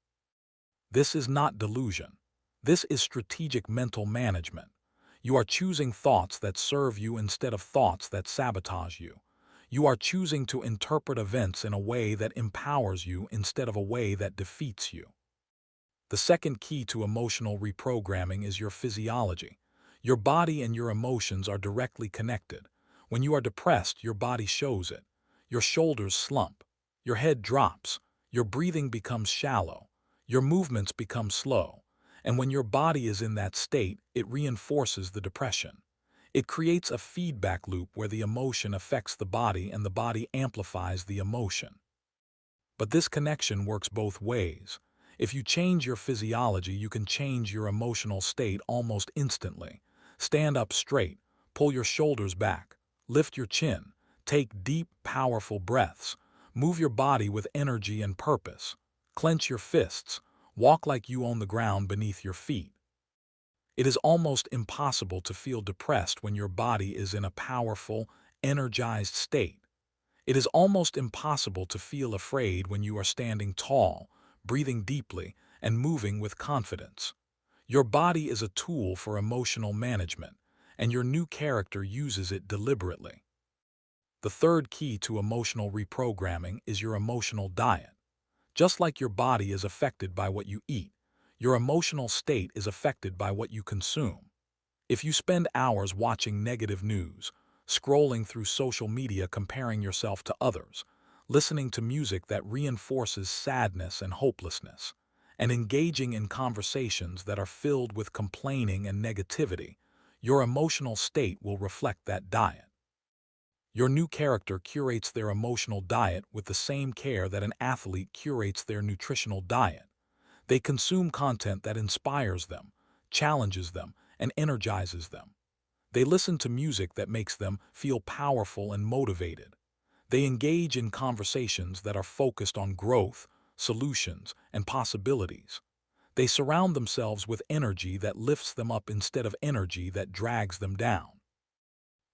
This is not delusion. This is strategic mental management. You are choosing thoughts that serve you instead of thoughts that sabotage you. You are choosing to interpret events in a way that empowers you instead of a way that defeats you. The second key to emotional reprogramming is your physiology. Your body and your emotions are directly connected. When you are depressed, your body shows it. Your shoulders slump. Your head drops. Your breathing becomes shallow. Your movements become slow. And when your body is in that state, it reinforces the depression. It creates a feedback loop where the emotion affects the body and the body amplifies the emotion. But this connection works both ways. If you change your physiology, you can change your emotional state almost instantly. Stand up straight, pull your shoulders back, lift your chin, take deep, powerful breaths, move your body with energy and purpose, clench your fists, walk like you own the ground beneath your feet. It is almost impossible to feel depressed when your body is in a powerful, energized state. It is almost impossible to feel afraid when you are standing tall, breathing deeply, and moving with confidence. Your body is a tool for emotional management, and your new character uses it deliberately. The third key to emotional reprogramming is your emotional diet. Just like your body is affected by what you eat, Your emotional state is affected by what you consume. If you spend hours watching negative news, scrolling through social media comparing yourself to others, listening to music that reinforces sadness and hopelessness, and engaging in conversations that are filled with complaining and negativity, your emotional state will reflect that diet. Your new character curates their emotional diet with the same care that an athlete curates their nutritional diet. They consume content that inspires them, challenges them, and energizes them. They listen to music that makes them feel powerful and motivated. They engage in conversations that are focused on growth, solutions, and possibilities. They surround themselves with energy that lifts them up instead of energy that drags them down.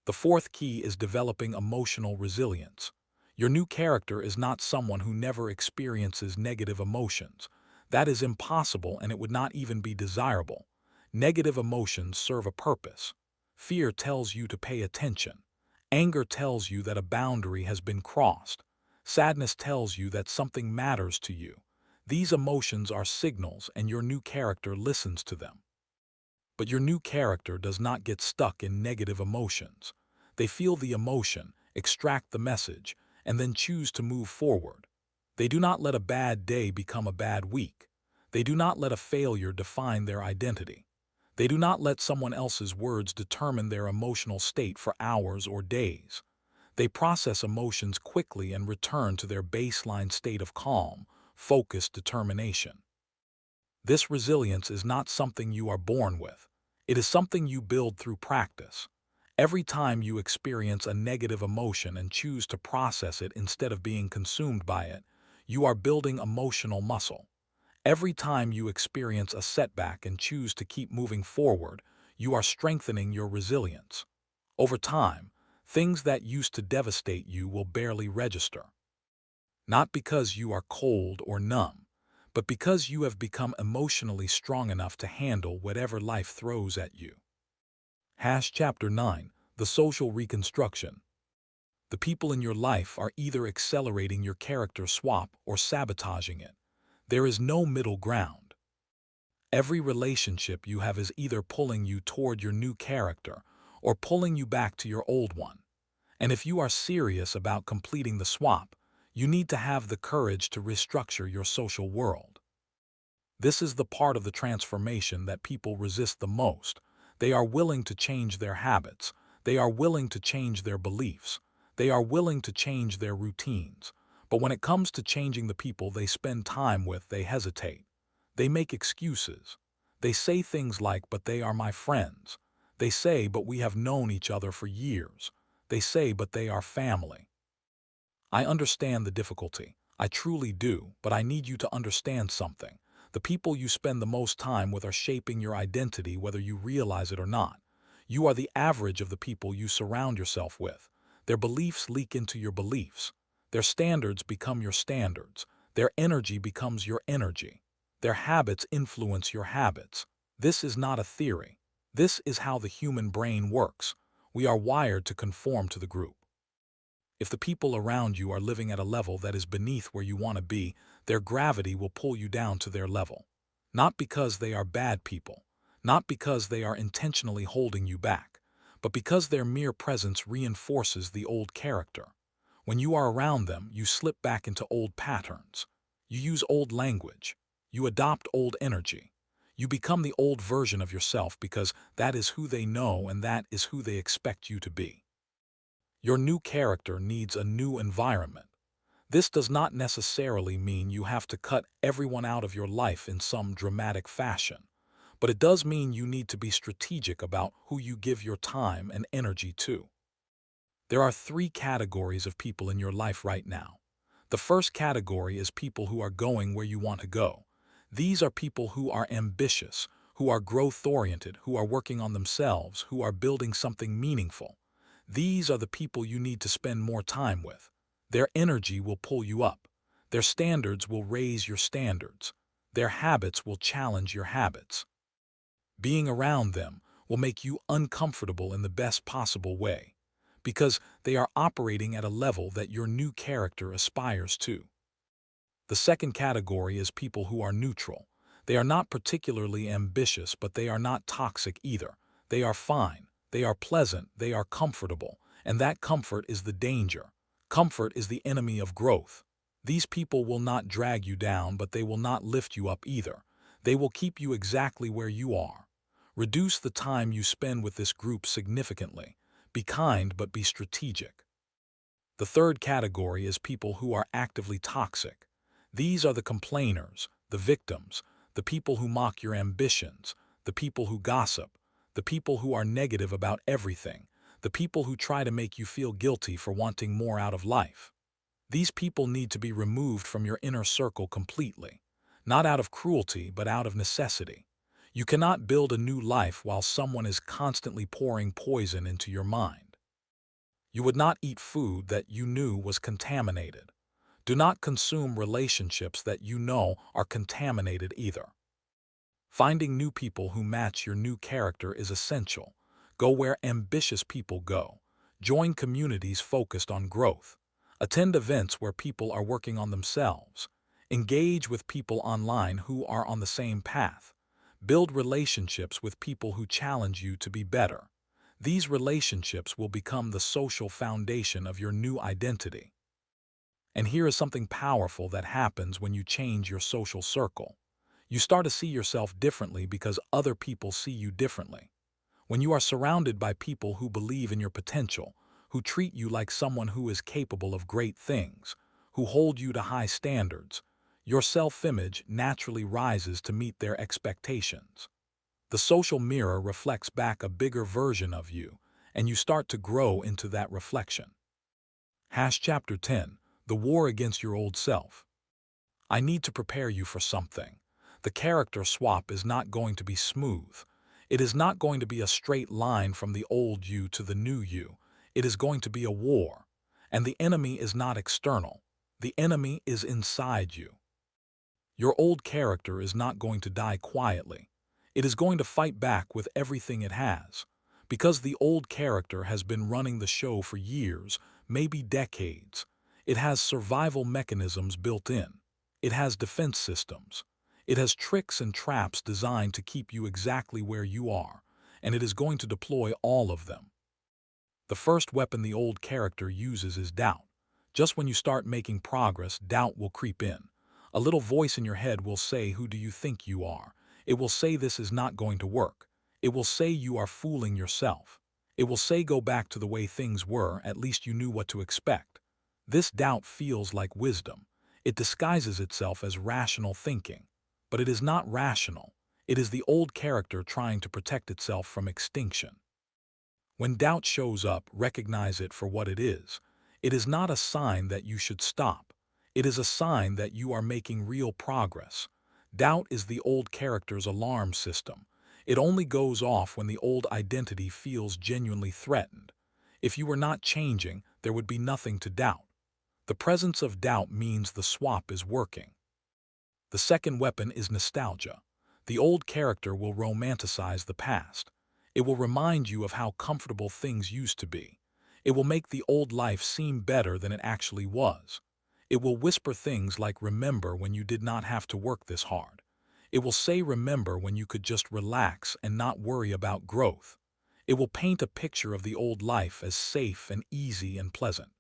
The fourth key is developing emotional resilience. Your new character is not someone who never experiences negative emotions. That is impossible, and it would not even be desirable. Negative emotions serve a purpose. Fear tells you to pay attention. Anger tells you that a boundary has been crossed. Sadness tells you that something matters to you. These emotions are signals, and your new character listens to them. But your new character does not get stuck in negative emotions. They feel the emotion, extract the message, and then choose to move forward. They do not let a bad day become a bad week. They do not let a failure define their identity. They do not let someone else's words determine their emotional state for hours or days. They process emotions quickly and return to their baseline state of calm, focused determination. This resilience is not something you are born with. It is something you build through practice. Every time you experience a negative emotion and choose to process it instead of being consumed by it, you are building emotional muscle. Every time you experience a setback and choose to keep moving forward, you are strengthening your resilience. Over time, things that used to devastate you will barely register. Not because you are cold or numb, but because you have become emotionally strong enough to handle whatever life throws at you. Chapter 9, The Social Reconstruction. The people in your life are either accelerating your character swap or sabotaging it. There is no middle ground. Every relationship you have is either pulling you toward your new character or pulling you back to your old one. And if you are serious about completing the swap, you need to have the courage to restructure your social world. This is the part of the transformation that people resist the most. They are willing to change their habits. They are willing to change their beliefs. They are willing to change their routines. But when it comes to changing the people they spend time with, they hesitate. They make excuses. They say things like, "But they are my friends." They say, "But we have known each other for years." They say, "But they are family." I understand the difficulty. I truly do, but I need you to understand something. The people you spend the most time with are shaping your identity whether you realize it or not. You are the average of the people you surround yourself with. Their beliefs leak into your beliefs. Their standards become your standards. Their energy becomes your energy. Their habits influence your habits. This is not a theory. This is how the human brain works. We are wired to conform to the group. If the people around you are living at a level that is beneath where you want to be, their gravity will pull you down to their level. Not because they are bad people, not because they are intentionally holding you back, but because their mere presence reinforces the old character. When you are around them, you slip back into old patterns. You use old language. You adopt old energy. You become the old version of yourself because that is who they know and that is who they expect you to be. Your new character needs a new environment. This does not necessarily mean you have to cut everyone out of your life in some dramatic fashion, but it does mean you need to be strategic about who you give your time and energy to. There are three categories of people in your life right now. The first category is people who are going where you want to go. These are people who are ambitious, who are growth-oriented, who are working on themselves, who are building something meaningful. These are the people you need to spend more time with. Their energy will pull you up. Their standards will raise your standards. Their habits will challenge your habits. Being around them will make you uncomfortable in the best possible way, because they are operating at a level that your new character aspires to. The second category is people who are neutral. They are not particularly ambitious, but they are not toxic either. They are fine, they are pleasant, they are comfortable, and that comfort is the danger. Comfort is the enemy of growth. These people will not drag you down, but they will not lift you up either. They will keep you exactly where you are. Reduce the time you spend with this group significantly. Be kind, but be strategic. The third category is people who are actively toxic. These are the complainers, the victims, the people who mock your ambitions, the people who gossip, the people who are negative about everything, the people who try to make you feel guilty for wanting more out of life. These people need to be removed from your inner circle completely, not out of cruelty, but out of necessity. You cannot build a new life while someone is constantly pouring poison into your mind. You would not eat food that you knew was contaminated. Do not consume relationships that you know are contaminated either. Finding new people who match your new character is essential. Go where ambitious people go. Join communities focused on growth. Attend events where people are working on themselves. Engage with people online who are on the same path. Build relationships with people who challenge you to be better. These relationships will become the social foundation of your new identity. And here is something powerful that happens when you change your social circle. You start to see yourself differently because other people see you differently. When you are surrounded by people who believe in your potential, who treat you like someone who is capable of great things, who hold you to high standards, your self-image naturally rises to meet their expectations. The social mirror reflects back a bigger version of you, and you start to grow into that reflection. Chapter 10. The War Against Your Old Self. I need to prepare you for something. The character swap is not going to be smooth. It is not going to be a straight line from the old you to the new you. It is going to be a war. And the enemy is not external. The enemy is inside you. Your old character is not going to die quietly. It is going to fight back with everything it has. Because the old character has been running the show for years, maybe decades. It has survival mechanisms built in. It has defense systems. It has tricks and traps designed to keep you exactly where you are, and it is going to deploy all of them. The first weapon the old character uses is doubt. Just when you start making progress, doubt will creep in. A little voice in your head will say, "Who do you think you are?" It will say this is not going to work. It will say you are fooling yourself. It will say go back to the way things were, at least you knew what to expect. This doubt feels like wisdom. It disguises itself as rational thinking. But it is not rational. It is the old character trying to protect itself from extinction. When doubt shows up, recognize it for what it is. It is not a sign that you should stop. It is a sign that you are making real progress. Doubt is the old character's alarm system. It only goes off when the old identity feels genuinely threatened. If you were not changing, there would be nothing to doubt. The presence of doubt means the swap is working. The second weapon is nostalgia. The old character will romanticize the past. It will remind you of how comfortable things used to be. It will make the old life seem better than it actually was. It will whisper things like, "Remember when you did not have to work this hard." It will say, "Remember when you could just relax and not worry about growth." It will paint a picture of the old life as safe and easy and pleasant.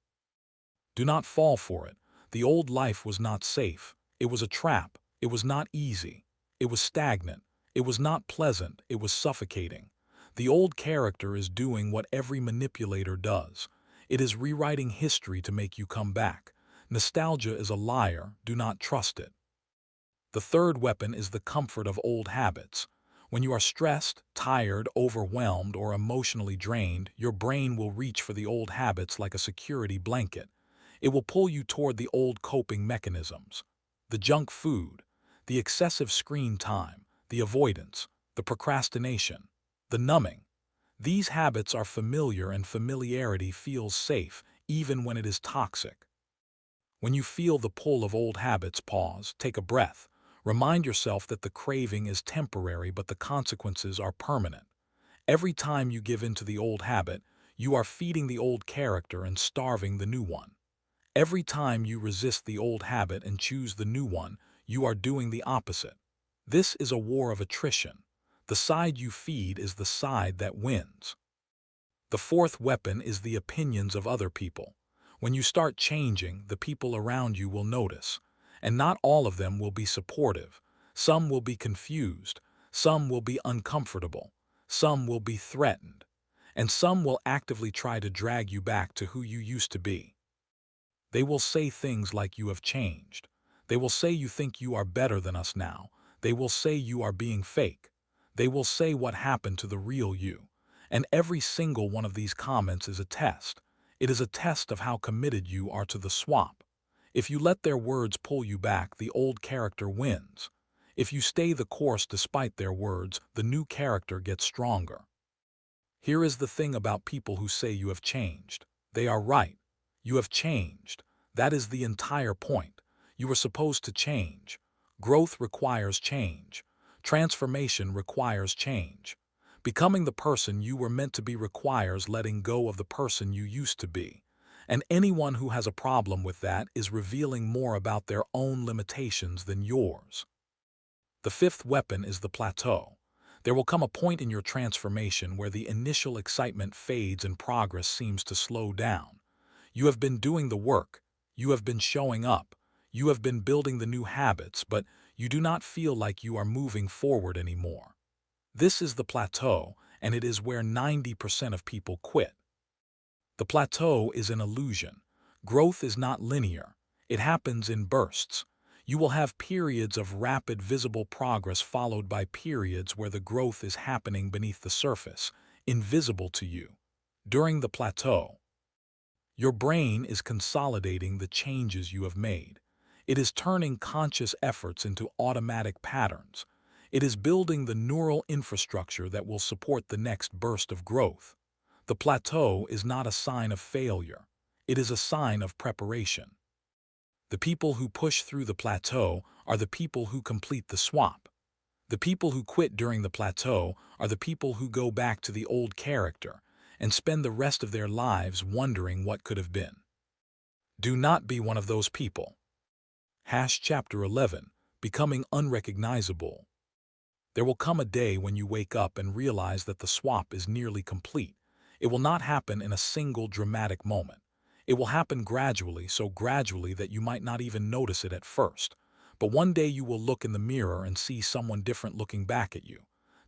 Do not fall for it. The old life was not safe. It was a trap. It was not easy. It was stagnant. It was not pleasant. It was suffocating. The old character is doing what every manipulator does. It is rewriting history to make you come back. Nostalgia is a liar. Do not trust it. The third weapon is the comfort of old habits. When you are stressed, tired, overwhelmed, or emotionally drained, your brain will reach for the old habits like a security blanket. It will pull you toward the old coping mechanisms. The junk food, the excessive screen time, the avoidance, the procrastination, the numbing. These habits are familiar, and familiarity feels safe, even when it is toxic. When you feel the pull of old habits, pause, take a breath. Remind yourself that the craving is temporary, but the consequences are permanent. Every time you give in to the old habit, you are feeding the old character and starving the new one. Every time you resist the old habit and choose the new one, you are doing the opposite. This is a war of attrition. The side you feed is the side that wins. The fourth weapon is the opinions of other people. When you start changing, the people around you will notice. And not all of them will be supportive. Some will be confused. Some will be uncomfortable. Some will be threatened. And some will actively try to drag you back to who you used to be. They will say things like you have changed. They will say you think you are better than us now. They will say you are being fake. They will say what happened to the real you. And every single one of these comments is a test. It is a test of how committed you are to the swap. If you let their words pull you back, the old character wins. If you stay the course despite their words, the new character gets stronger. Here is the thing about people who say you have changed. They are right. You have changed. That is the entire point. You are supposed to change. Growth requires change. Transformation requires change. Becoming the person you were meant to be requires letting go of the person you used to be. And anyone who has a problem with that is revealing more about their own limitations than yours. The fifth weapon is the plateau. There will come a point in your transformation where the initial excitement fades and progress seems to slow down. You have been doing the work. You have been showing up. You have been building the new habits, but you do not feel like you are moving forward anymore. This is the plateau, and it is where 90% of people quit. The plateau is an illusion. Growth is not linear. It happens in bursts. You will have periods of rapid visible progress followed by periods where the growth is happening beneath the surface, invisible to you. During the plateau, your brain is consolidating the changes you have made. It is turning conscious efforts into automatic patterns. It is building the neural infrastructure that will support the next burst of growth. The plateau is not a sign of failure. It is a sign of preparation. The people who push through the plateau are the people who complete the swap. The people who quit during the plateau are the people who go back to the old character and spend the rest of their lives wondering what could have been. Do not be one of those people. Chapter 11, Becoming Unrecognizable. There will come a day when you wake up and realize that the swap is nearly complete. It will not happen in a single dramatic moment. It will happen gradually, so gradually that you might not even notice it at first. But one day you will look in the mirror and see someone different looking back at you.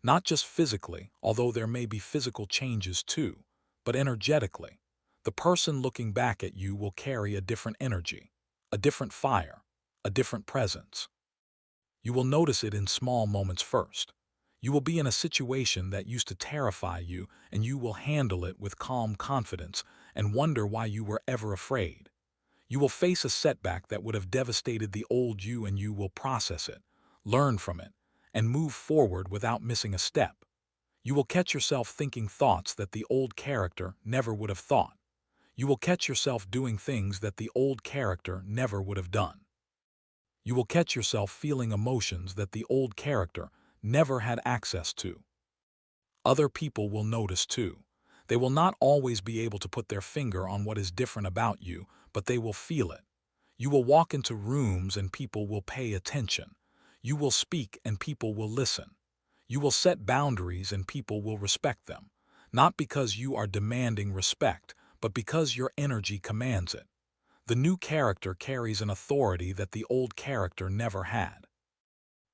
Not just physically, although there may be physical changes too, but energetically. The person looking back at you will carry a different energy, a different fire, a different presence. You will notice it in small moments first. You will be in a situation that used to terrify you, and you will handle it with calm confidence and wonder why you were ever afraid. You will face a setback that would have devastated the old you, and you will process it, learn from it, and move forward without missing a step. You will catch yourself thinking thoughts that the old character never would have thought. You will catch yourself doing things that the old character never would have done. You will catch yourself feeling emotions that the old character never had access to. Other people will notice too. They will not always be able to put their finger on what is different about you, but they will feel it. You will walk into rooms and people will pay attention. You will speak and people will listen. You will set boundaries and people will respect them. Not because you are demanding respect, but because your energy commands it. The new character carries an authority that the old character never had.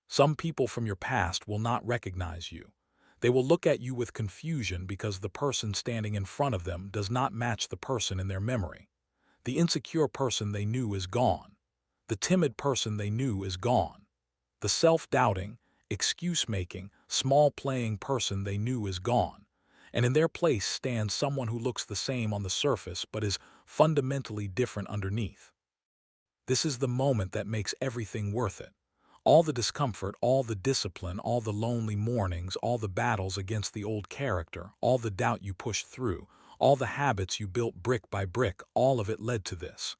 Some people from your past will not recognize you. They will look at you with confusion because the person standing in front of them does not match the person in their memory. The insecure person they knew is gone. The timid person they knew is gone. The self-doubting, excuse-making, small-playing person they knew is gone. And in their place stands someone who looks the same on the surface but is fundamentally different underneath. This is the moment that makes everything worth it. All the discomfort, all the discipline, all the lonely mornings, all the battles against the old character, all the doubt you pushed through, all the habits you built brick by brick, all of it led to this.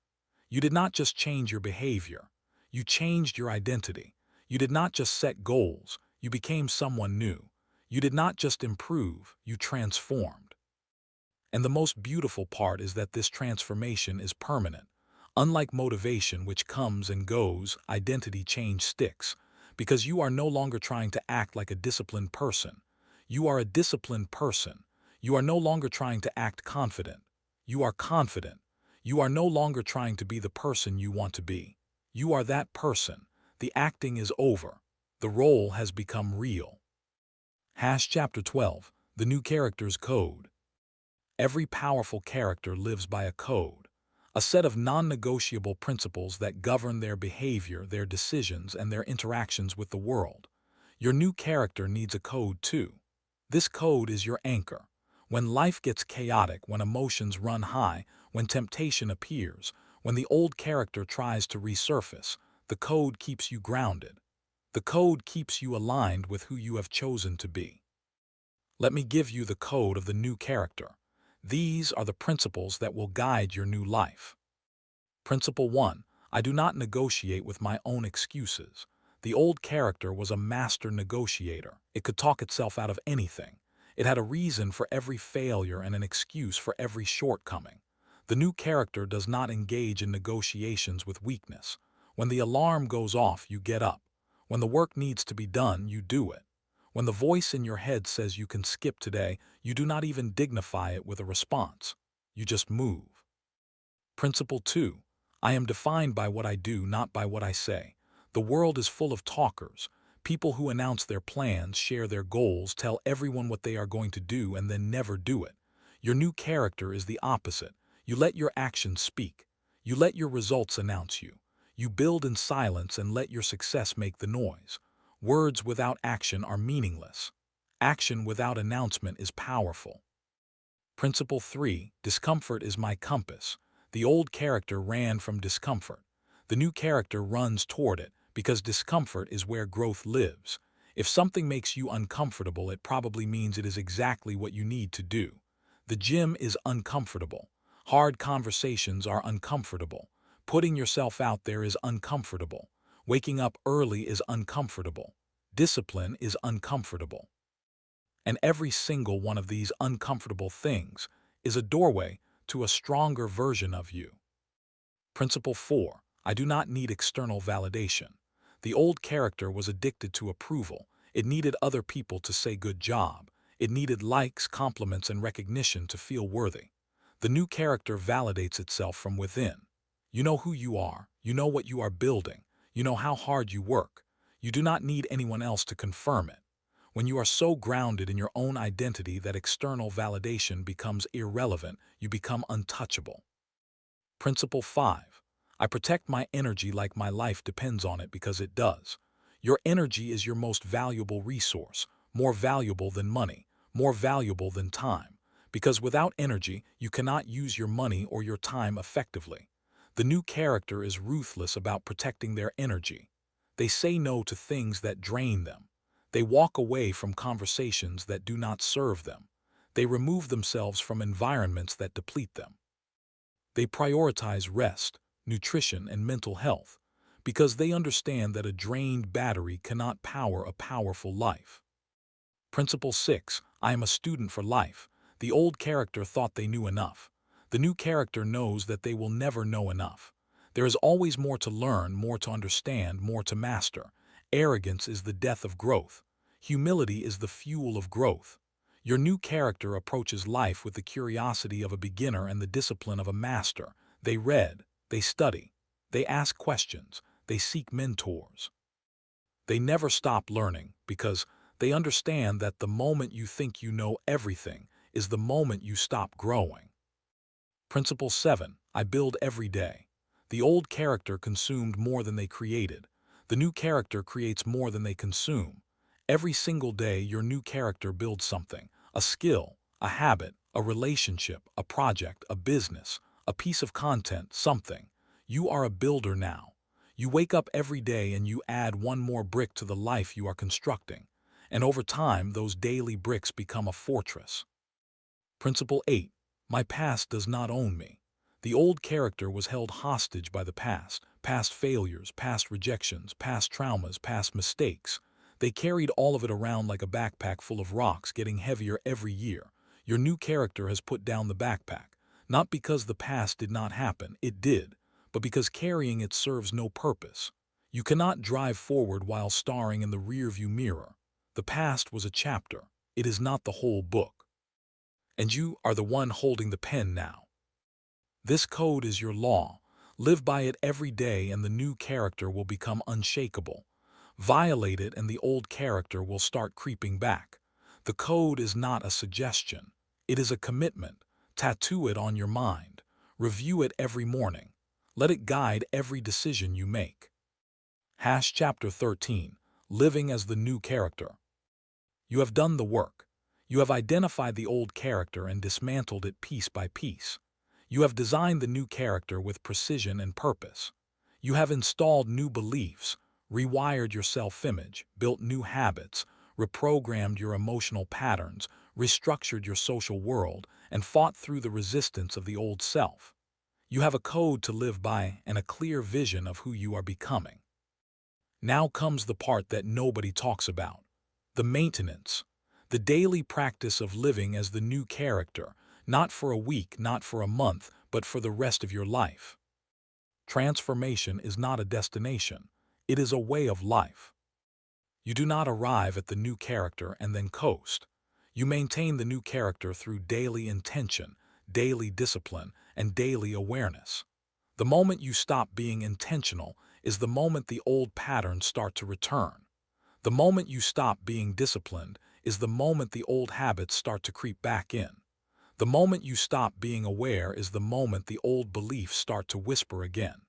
You did not just change your behavior. You changed your identity. You did not just set goals. You became someone new. You did not just improve. You transformed. And the most beautiful part is that this transformation is permanent. Unlike motivation, which comes and goes, identity change sticks, because you are no longer trying to act like a disciplined person. You are a disciplined person. You are no longer trying to act confident. You are confident. You are no longer trying to be the person you want to be. You are that person. The acting is over. The role has become real. Chapter 12, The New Character's Code. Every powerful character lives by a code, a set of non-negotiable principles that govern their behavior, their decisions, and their interactions with the world. Your new character needs a code too. This code is your anchor. When life gets chaotic, when emotions run high, when temptation appears, when the old character tries to resurface, the code keeps you grounded. The code keeps you aligned with who you have chosen to be. Let me give you the code of the new character. These are the principles that will guide your new life. Principle 1. I do not negotiate with my own excuses. The old character was a master negotiator. It could talk itself out of anything. It had a reason for every failure and an excuse for every shortcoming. The new character does not engage in negotiations with weakness. When the alarm goes off, you get up. When the work needs to be done, you do it. When the voice in your head says you can skip today, you do not even dignify it with a response. You just move. Principle 2. I am defined by what I do, not by what I say. The world is full of talkers, people who announce their plans, share their goals, tell everyone what they are going to do, and then never do it. Your new character is the opposite. You let your actions speak. You let your results announce you. You build in silence and let your success make the noise. Words without action are meaningless. Action without announcement is powerful. Principle 3. Discomfort is my compass. The old character ran from discomfort. The new character runs toward it because discomfort is where growth lives. If something makes you uncomfortable, it probably means it is exactly what you need to do. The gym is uncomfortable. Hard conversations are uncomfortable. Putting yourself out there is uncomfortable. Waking up early is uncomfortable. Discipline is uncomfortable. And every single one of these uncomfortable things is a doorway to a stronger version of you. Principle 4. I do not need external validation. The old character was addicted to approval. It needed other people to say good job. It needed likes, compliments, and recognition to feel worthy. The new character validates itself from within. You know who you are. You know what you are building. You know how hard you work. You do not need anyone else to confirm it. When you are so grounded in your own identity that external validation becomes irrelevant, you become untouchable. Principle 5. I protect my energy like my life depends on it, because it does. Your energy is your most valuable resource, more valuable than money, more valuable than time. Because without energy, you cannot use your money or your time effectively. The new character is ruthless about protecting their energy. They say no to things that drain them. They walk away from conversations that do not serve them. They remove themselves from environments that deplete them. They prioritize rest, nutrition, and mental health because they understand that a drained battery cannot power a powerful life. Principle 6. I am a student for life. The old character thought they knew enough. The new character knows that they will never know enough. There is always more to learn, more to understand, more to master. Arrogance is the death of growth. Humility is the fuel of growth. Your new character approaches life with the curiosity of a beginner and the discipline of a master. They read, they study, they ask questions, they seek mentors. They never stop learning because they understand that the moment you think you know everything is the moment you stop growing. Principle 7. I build every day. The old character consumed more than they created. The new character creates more than they consume. Every single day, your new character builds something: a skill, a habit, a relationship, a project, a business, a piece of content, something. You are a builder now. You wake up every day and you add one more brick to the life you are constructing. And over time, those daily bricks become a fortress. Principle 8. My past does not own me. The old character was held hostage by the past failures, past rejections, past traumas, past mistakes. They carried all of it around like a backpack full of rocks, getting heavier every year. Your new character has put down the backpack, not because the past did not happen, it did, but because carrying it serves no purpose. You cannot drive forward while staring in the rearview mirror. The past was a chapter. It is not the whole book. And you are the one holding the pen now. This code is your law. Live by it every day and the new character will become unshakable. Violate it and the old character will start creeping back. The code is not a suggestion. It is a commitment. Tattoo it on your mind. Review it every morning. Let it guide every decision you make. Chapter 13. Living as the new character. You have done the work. You have identified the old character and dismantled it piece by piece. You have designed the new character with precision and purpose. You have installed new beliefs, rewired your self-image, built new habits, reprogrammed your emotional patterns, restructured your social world, and fought through the resistance of the old self. You have a code to live by and a clear vision of who you are becoming. Now comes the part that nobody talks about. The maintenance. The daily practice of living as the new character, not for a week, not for a month, but for the rest of your life. Transformation is not a destination. It is a way of life. You do not arrive at the new character and then coast. You maintain the new character through daily intention, daily discipline, and daily awareness. The moment you stop being intentional is the moment the old patterns start to return. The moment you stop being disciplined is the moment the old habits start to creep back in. The moment you stop being aware is the moment the old beliefs start to whisper again.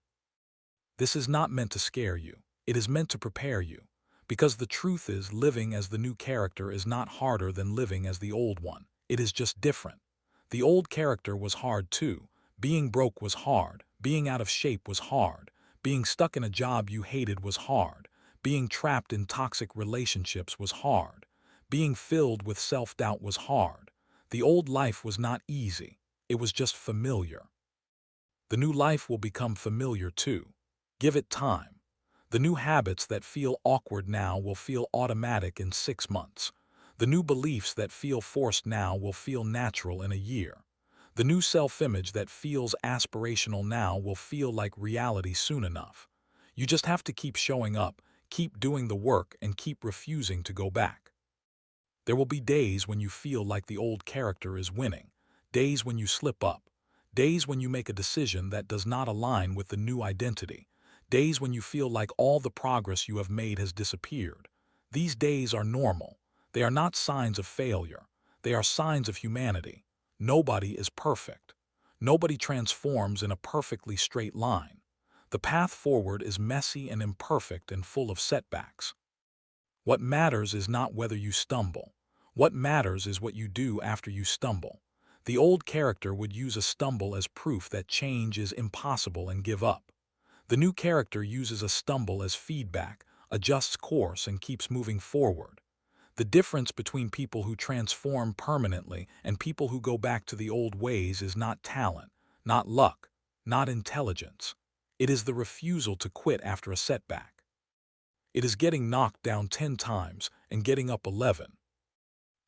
This is not meant to scare you. It is meant to prepare you. Because the truth is, living as the new character is not harder than living as the old one. It is just different. The old character was hard too. Being broke was hard. Being out of shape was hard. Being stuck in a job you hated was hard. Being trapped in toxic relationships was hard. Being filled with self-doubt was hard. The old life was not easy. It was just familiar. The new life will become familiar too. Give it time. The new habits that feel awkward now will feel automatic in 6 months. The new beliefs that feel forced now will feel natural in a year. The new self-image that feels aspirational now will feel like reality soon enough. You just have to keep showing up, keep doing the work, and keep refusing to go back. There will be days when you feel like the old character is winning, days when you slip up, days when you make a decision that does not align with the new identity, days when you feel like all the progress you have made has disappeared. These days are normal. They are not signs of failure. They are signs of humanity. Nobody is perfect. Nobody transforms in a perfectly straight line. The path forward is messy and imperfect and full of setbacks. What matters is not whether you stumble. What matters is what you do after you stumble. The old character would use a stumble as proof that change is impossible and give up. The new character uses a stumble as feedback, adjusts course, and keeps moving forward. The difference between people who transform permanently and people who go back to the old ways is not talent, not luck, not intelligence. It is the refusal to quit after a setback. It is getting knocked down 10 times and getting up 11.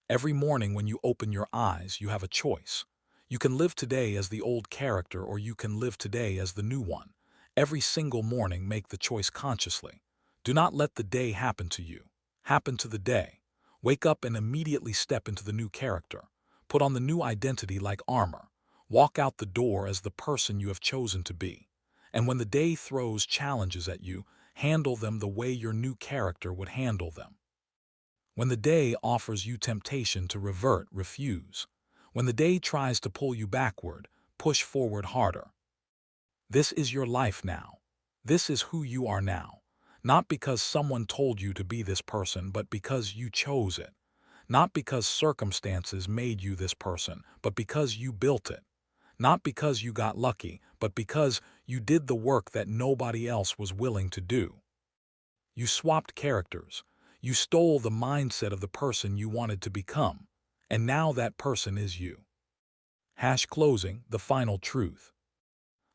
Every morning when you open your eyes, you have a choice. You can live today as the old character or you can live today as the new one. Every single morning, make the choice consciously. Do not let the day happen to you. Happen to the day. Wake up and immediately step into the new character. Put on the new identity like armor. Walk out the door as the person you have chosen to be. And when the day throws challenges at you, handle them the way your new character would handle them. When the day offers you temptation to revert, refuse. When the day tries to pull you backward, push forward harder. This is your life now. This is who you are now. Not because someone told you to be this person, but because you chose it. Not because circumstances made you this person, but because you built it. Not because you got lucky, but because you did the work that nobody else was willing to do. You swapped characters. You stole the mindset of the person you wanted to become, and now that person is you. Closing, the final truth.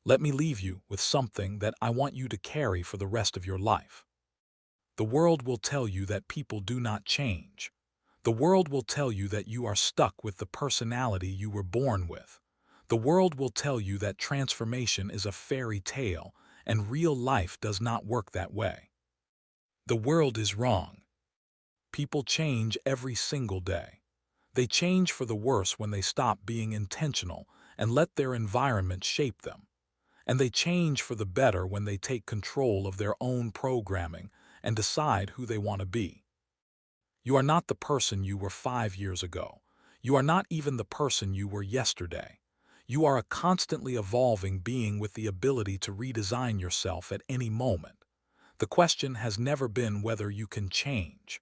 Let me leave you with something that I want you to carry for the rest of your life. The world will tell you that people do not change. The world will tell you that you are stuck with the personality you were born with. The world will tell you that transformation is a fairy tale, and real life does not work that way. The world is wrong. People change every single day. They change for the worse when they stop being intentional and let their environment shape them. And they change for the better when they take control of their own programming and decide who they want to be. You are not the person you were 5 years ago. You are not even the person you were yesterday. You are a constantly evolving being with the ability to redesign yourself at any moment. The question has never been whether you can change.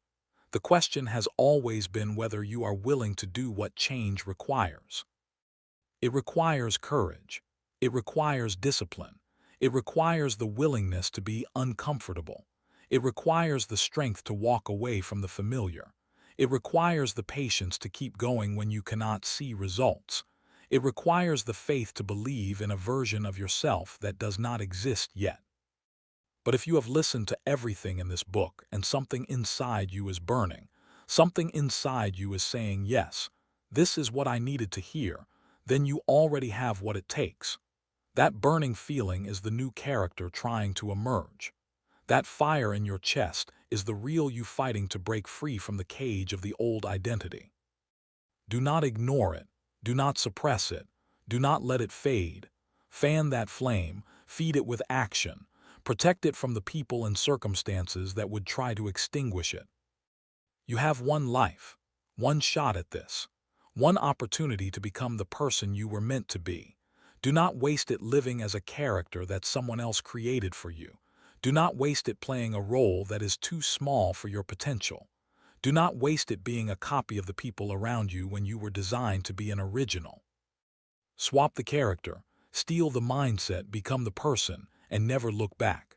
The question has always been whether you are willing to do what change requires. It requires courage. It requires discipline. It requires the willingness to be uncomfortable. It requires the strength to walk away from the familiar. It requires the patience to keep going when you cannot see results. It requires the faith to believe in a version of yourself that does not exist yet. But if you have listened to everything in this book and something inside you is burning, something inside you is saying, yes, this is what I needed to hear, then you already have what it takes. That burning feeling is the new character trying to emerge. That fire in your chest is the real you fighting to break free from the cage of the old identity. Do not ignore it. Do not suppress it. Do not let it fade. Fan that flame. Feed it with action. Protect it from the people and circumstances that would try to extinguish it. You have one life, one shot at this, one opportunity to become the person you were meant to be. Do not waste it living as a character that someone else created for you. Do not waste it playing a role that is too small for your potential. Do not waste it being a copy of the people around you when you were designed to be an original. Swap the character, steal the mindset, become the person, and never look back.